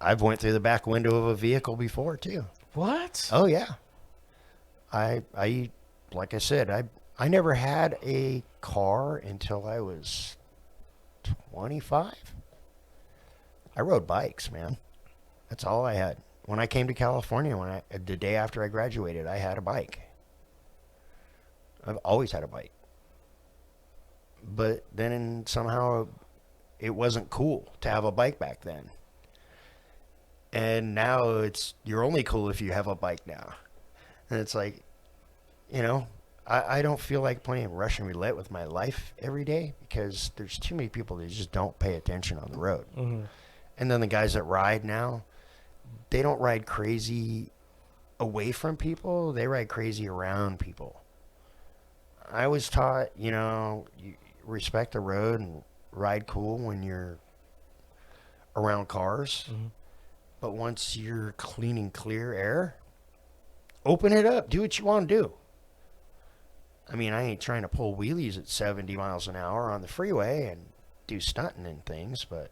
I've went through the back window of a vehicle before too. What? Oh yeah. I like I said, I never had a car until I was 25. I rode bikes, man. That's all I had. When I came to California, the day after I graduated, I had a bike. I've always had a bike. But then somehow it wasn't cool to have a bike back then. And now you're only cool if you have a bike now. And it's like, I don't feel like playing Russian roulette with my life every day because there's too many people that just don't pay attention on the road. Mm-hmm. And then the guys that ride now, they don't ride crazy away from people. They ride crazy around people. I was taught, you respect the road and ride cool when you're around cars. Mm-hmm. But once you're clean clear air, open it up. Do what you want to do. I mean, I ain't trying to pull wheelies at 70 miles an hour on the freeway and do stunting and things, but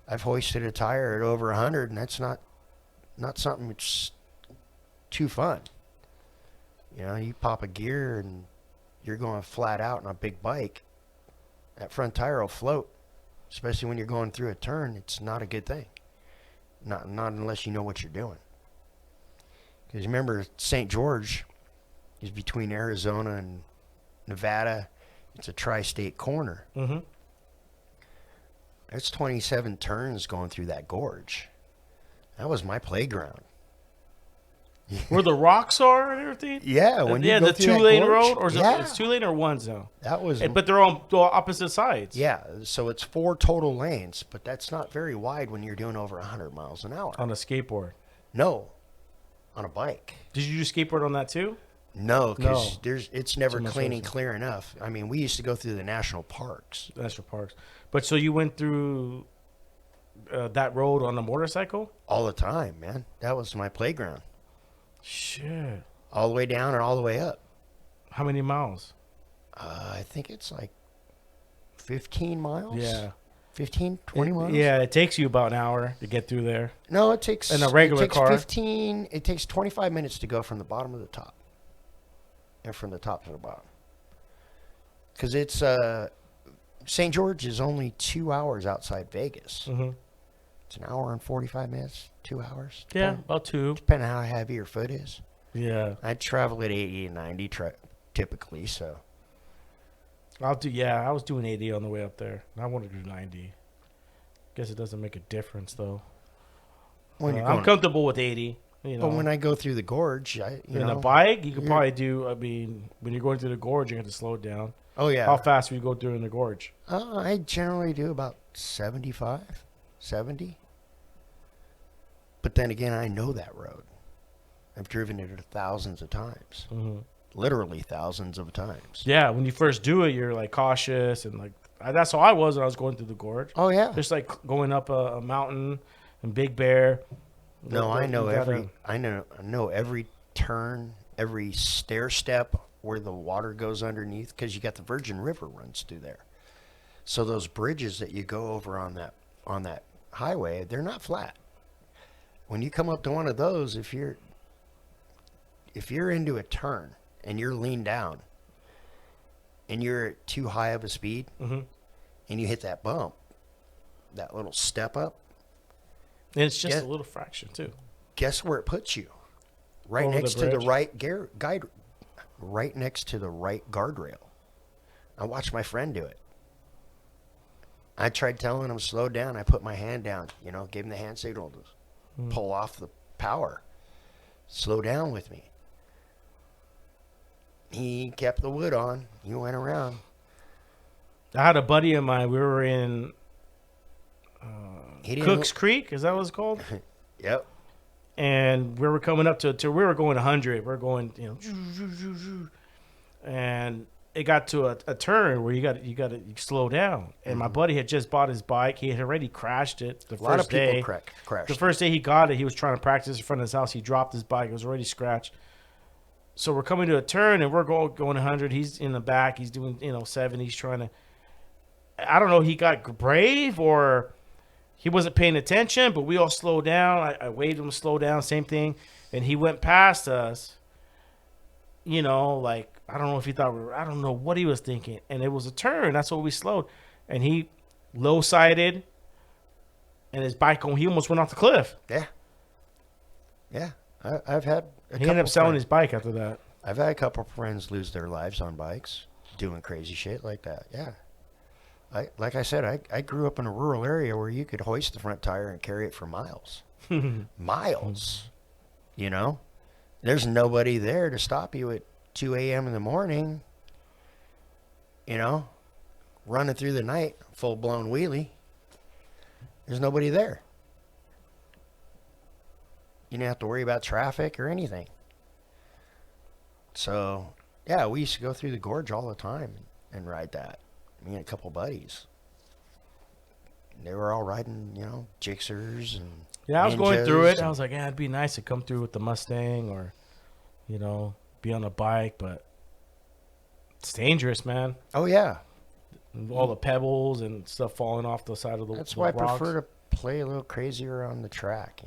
I've hoisted a tire at over 100, and that's not something that's too fun. You pop a gear and you're going flat out on a big bike. That front tire will float, especially when you're going through a turn. It's not a good thing. Not unless you know what you're doing. Because remember, St. George is between Arizona and Nevada. It's a tri-state corner. Mm-hmm. There's 27 turns going through that gorge. That was my playground. Where the rocks are and everything? Yeah, when you go the through that 2-lane gorge, road, or is it's 2-lane or ones now? That was, but they're on opposite sides. Yeah, so it's 4 total lanes, but that's not very wide when you're doing over 100 miles an hour. On a skateboard? No, on a bike. Did you do skateboard on that too? No, because it's never Too much clean and ocean. clear enough. I mean, we used to go through the national parks. National parks. But so you went through that road on a motorcycle? All the time, man. That was my playground. Shit. All the way down and all the way up. How many miles? I think it's like 15 miles. Yeah. 15, 20 miles? Yeah, it takes you about an hour to get through there. No, it takes... In a regular car? It takes 25 minutes to go from the bottom to the top. And from the top to the bottom. Because it's... St. George is only 2 hours outside Vegas. Mm-hmm. It's an hour and 45 minutes, 2 hours. Yeah, about 2. Depending on how heavy your foot is. Yeah. I travel at 80 and 90 typically, so. I was doing 80 on the way up there. I want to do 90. Guess it doesn't make a difference, though. When you're I'm going, comfortable with 80. but when I go through the gorge, in a bike, you could probably do, when you're going through the gorge, you have to slow it down. Oh, yeah. How fast will you go through in the gorge? I generally do about 75, 70. But then again, I know that road. I've driven it thousands of times. Mm-hmm. Literally thousands of times. Yeah, when you first do it, you're like cautious and like that's how I was when I was going through the gorge. Oh yeah, just like going up a mountain and Big Bear. No, I know every turn, every stair step where the water goes underneath, because you got the Virgin River runs through there. So those bridges that you go over on that highway, they're not flat. When you come up to one of those, if you're into a turn and you're leaned down and you're at too high of a speed, and you hit that bump, that little step up, And it's just a little fraction too. guess where it puts you? Right Over the next to the bridge? right next to the right guardrail. I watched my friend do it. I tried telling him slow down. I put my hand down, gave him the hand signal to pull off the power. Slow down with me. He kept the wood on. He went around. I had a buddy of mine. We were in He didn't Cooks Creek. Is that what it's called? Yep. And we were coming up to we were going 100. We're going, and it got to a turn where you got to slow down. And my buddy had just bought his bike. He had already crashed it the A lot of first day. people crashed. The first day he got it, he was trying to practice in front of his house. He dropped his bike. It was already scratched. So we're coming to a turn, and we're going 100. He's in the back. He's doing 70. He's trying to. I don't know. He got brave or he wasn't paying attention. But we all slowed down. I waved him to slow down. Same thing, and he went past us. Like I don't know if he thought we were. I don't know what he was thinking. And it was a turn. That's what we slowed. And he low sided, and his bike he almost went off the cliff. Yeah. Yeah. I've had. He ended up selling his bike after that. I've had a couple friends lose their lives on bikes doing crazy shit like that. Yeah. Like I said, I grew up in a rural area where you could hoist the front tire and carry it for miles. Miles. There's nobody there to stop you at 2 a.m. in the morning, running through the night, full-blown wheelie. There's nobody there. You didn't have to worry about traffic or anything. So, yeah, we used to go through the gorge all the time and ride that. Me and a couple buddies. They were all riding, Gixxers and Yeah, I was going through it. Ninjas I was like, it'd be nice to come through with the Mustang or, be on a bike, but it's dangerous, man. Oh, yeah. All the pebbles and stuff falling off the side of the That's why I rocks. prefer to play a little crazier on the track,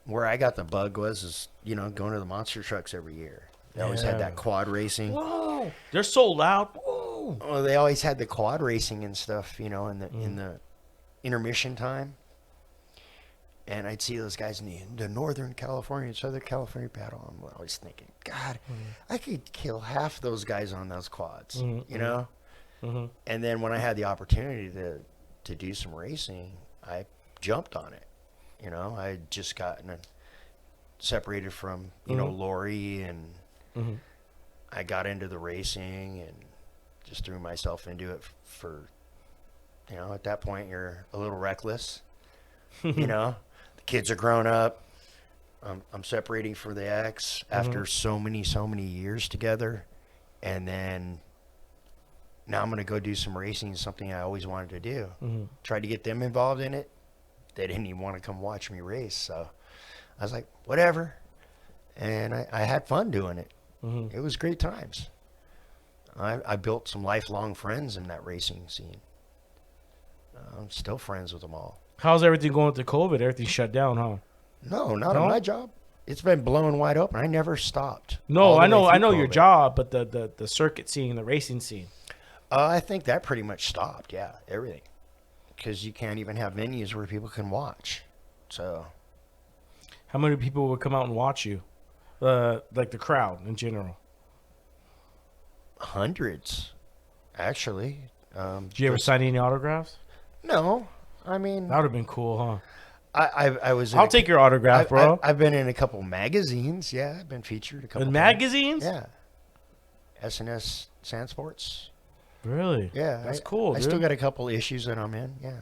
Where I got the bug was going to the monster trucks every year. They always had that quad racing. Whoa, they're so loud. Whoa. Oh, they always had the quad racing and stuff, in the intermission time. And I'd see those guys in the Northern California and Southern California battle. I'm always thinking, God, I could kill half those guys on those quads, And then when I had the opportunity to do some racing, I jumped on it. I had just gotten separated from, Lori, and I got into the racing and just threw myself into it for, at that point you're a little reckless, the kids are grown up. I'm separating for the ex after so many years together. And then now I'm going to go do some racing, something I always wanted to do. Tried to get them involved in it. They didn't even want to come watch me race. So I was like, whatever. And I had fun doing it. It was great times. I built some lifelong friends in that racing scene. I'm still friends with them all. How's everything going with the COVID? Everything shut down, huh? No, not on my job. It's been blown wide open. I never stopped. No, I know your job, but the circuit scene, the racing scene. I think that pretty much stopped. Yeah, everything. Because you can't even have venues where people can watch. So, how many people would come out and watch you? Like the crowd in general. Hundreds, actually. Did you ever sign any autographs? No, I mean That would have been cool, huh? I was. I'll take your autograph, bro. I've been in a couple magazines. Yeah, I've been featured a couple. In times. magazines? Yeah. SNS Sand Sports. Really? Yeah, That's cool. I dude. still got a couple issues that I'm in. Yeah,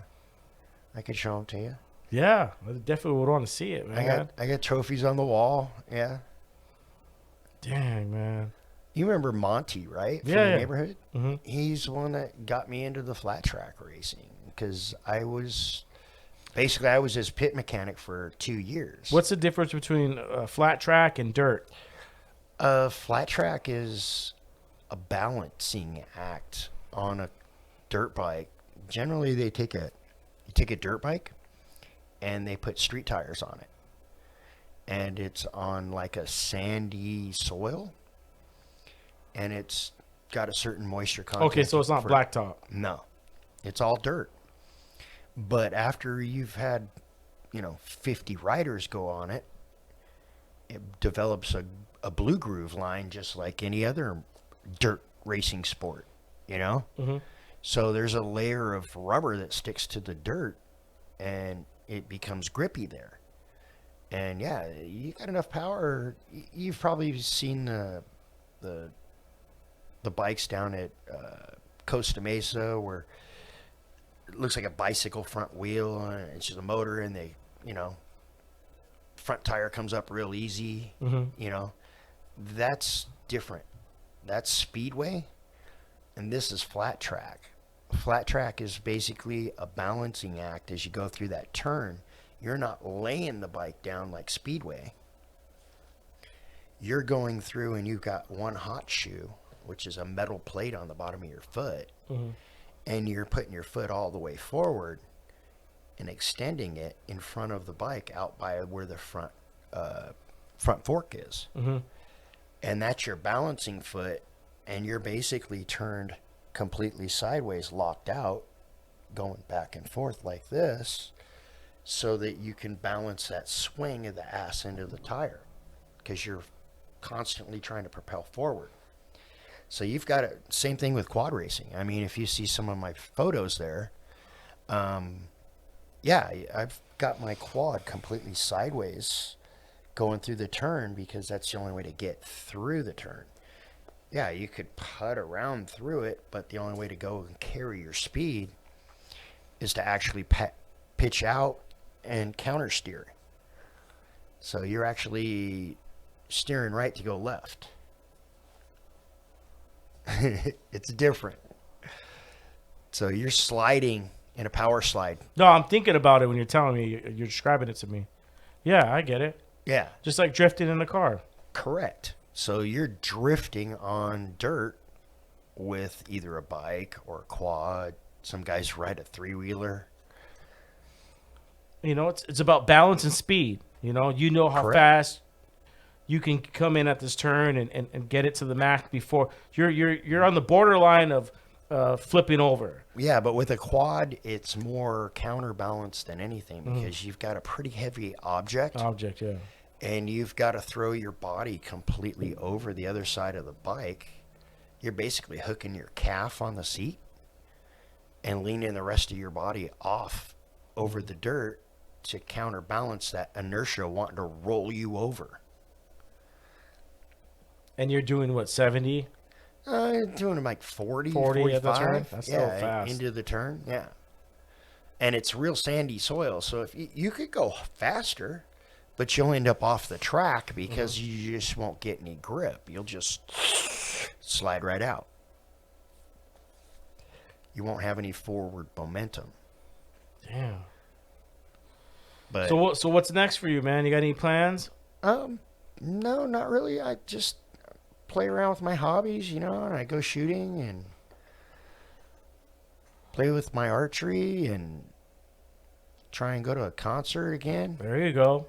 I could show them to you. Yeah, I definitely would want to see it, man. I got trophies on the wall. Yeah. Dang, man. You remember Monty, right? From Yeah, the yeah. neighborhood. Mm-hmm. He's the one that got me into the flat track racing because I was his pit mechanic for 2 years. What's the difference between flat track and dirt? Flat track is a balancing act on a dirt bike. Generally, you take a dirt bike and they put street tires on it, and it's on like a sandy soil, and it's got a certain moisture content. Okay, so it's not blacktop. No, it's all dirt. But after you've had, 50 riders go on it, it develops a blue groove line just like any other dirt racing sport, Mm-hmm. So there's a layer of rubber that sticks to the dirt, and it becomes grippy there. And yeah, you got enough power. You've probably seen the bikes down at Costa Mesa where it looks like a bicycle front wheel, and it's just a motor, and they, front tire comes up real easy. Mm-hmm. That's different. That's speedway, and this is flat track. Flat track is basically a balancing act as you go through that turn. You're not laying the bike down like speedway. You're going through and you've got one hot shoe, which is a metal plate on the bottom of your foot, Mm-hmm. and you're putting your foot all the way forward and extending it in front of the bike out by where the front fork is. Mm-hmm. And that's your balancing foot, and you're basically turned completely sideways, locked out, going back and forth like this, so that you can balance that swing of the ass into the tire, because you're constantly trying to propel forward. So you've got it. Same thing with quad racing. I mean, if you see some of my photos there, yeah, I've got my quad completely sideways going through the turn because that's the only way to get through the turn. Yeah, you could putt around through it, but the only way to go and carry your speed is to actually pitch out and counter steer. So you're actually steering right to go left. It's different. So you're sliding in a power slide. No, I'm thinking about it when you're telling me, you're describing it to me. Yeah, I get it. Yeah, Just like drifting in a car. correct. So you're drifting on dirt with either a bike or a quad. Some guys ride a three-wheeler. It's about balance and speed. You know how Correct. fast you can come in at this turn and get it to the max before you're on the borderline of flipping over. Yeah, but with a quad, it's more counterbalanced than anything because you've got a pretty heavy object, Yeah. and you've got to throw your body completely over the other side of the bike. You're basically hooking your calf on the seat and leaning the rest of your body off over the dirt to counterbalance that inertia wanting to roll you And you're doing what, 70? Doing like 40, 40 at the 45. turn? That's so fast. Into the turn, yeah. And it's real sandy soil, so if you could go faster, but you'll end up off the track because you just won't get any grip. You'll just slide right out. You won't have any forward momentum. Damn. But So what's next for you, man? You got any plans? no, not really. I just play around with my hobbies, and I go shooting and play with my archery and try and go to a concert again. There you go.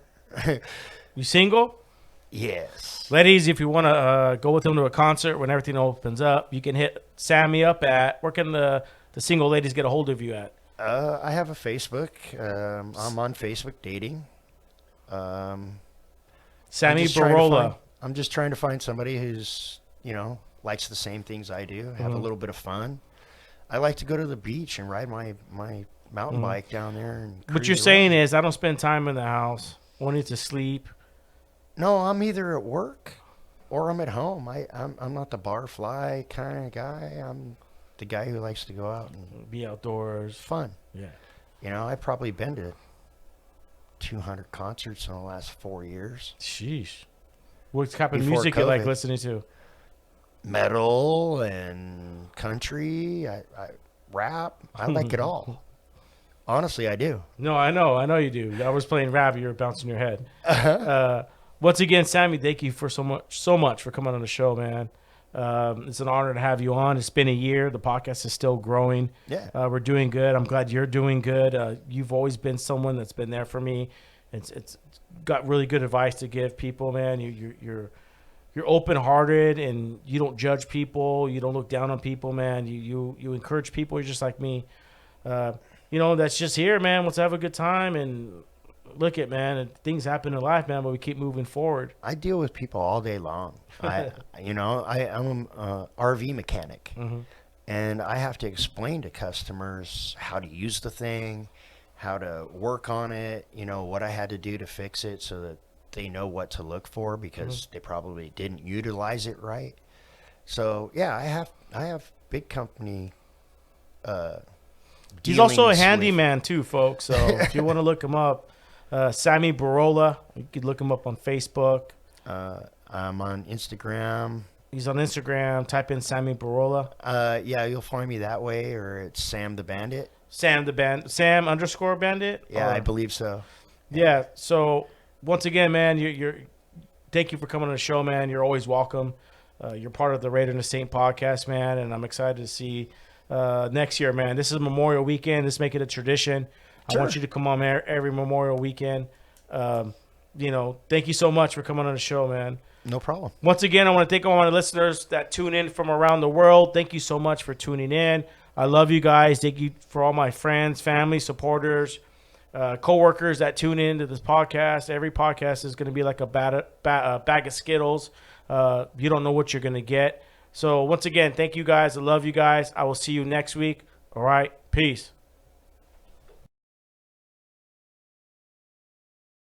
You single? Yes. Ladies, if you want to go with him to a concert when everything opens up, you can hit Sammy up at, where can the single ladies get a hold of you at? I have a Facebook. I'm on Facebook dating. Sammy Barola. I'm just trying to find somebody who's, likes the same things I do, have a little bit of fun. I like to go to the beach and ride my mountain bike down there. And What you're cruise saying around. is I don't spend time in the house, wanting to sleep. No, I'm either at work or I'm at home. I'm not the barfly kind of guy. I'm the guy who likes to go out and Be outdoors. fun. Yeah. I've probably been to 200 concerts in the last 4 years. Sheesh. What type of Before music you like COVID. listening to? Metal and country, I rap. I like it all. Honestly, I do. No, I know you do. I was playing rap. You were bouncing your head. Once again, Sammy, thank you for so much for coming on the show, man. It's an honor to have you on. It's been a year. The podcast is still growing. Yeah. We're doing good. I'm glad you're doing good. You've always been someone that's been there for me. It's got really good advice to give people, man. You're open-hearted and you don't judge people. You don't look down on people, man. You encourage people. You're just like me. That's just here, man. Let's have a good time and look at, man. And things happen in life, man, but we keep moving forward. I deal with people all day long. I'm an RV mechanic, and I have to explain to customers how to use the thing, how to work on it, what I had to do to fix it so that they know what to look for because they probably didn't utilize it right. So, yeah, I have big company He's also a dealings handyman too, folks. So if you want to look him up, Sammy Barola, you could look him up on Facebook. I'm on Instagram. He's on Instagram. Type in Sammy Barola. Yeah, you'll find me that way, or it's Sam the Bandit. Sam _Bandit. Yeah, I believe so. Yeah. So once again, man, thank you for coming on the show, man. You're always welcome. You're part of the Raider and the Saint podcast, man, and I'm excited to see next year, man. This is Memorial Weekend. Let's make it a tradition. Sure. I want you to come on every Memorial Weekend. Thank you so much for coming on the show, man. No problem. Once again, I want to thank all my listeners that tune in from around the world. Thank you so much for tuning in. I love you guys. Thank you for all my friends, family, supporters, co-workers that tune in to this podcast. Every podcast is going to be like a bag of Skittles. You don't know what you're going to get. So once again, thank you guys. I love you guys. I will see you next week. All right. Peace.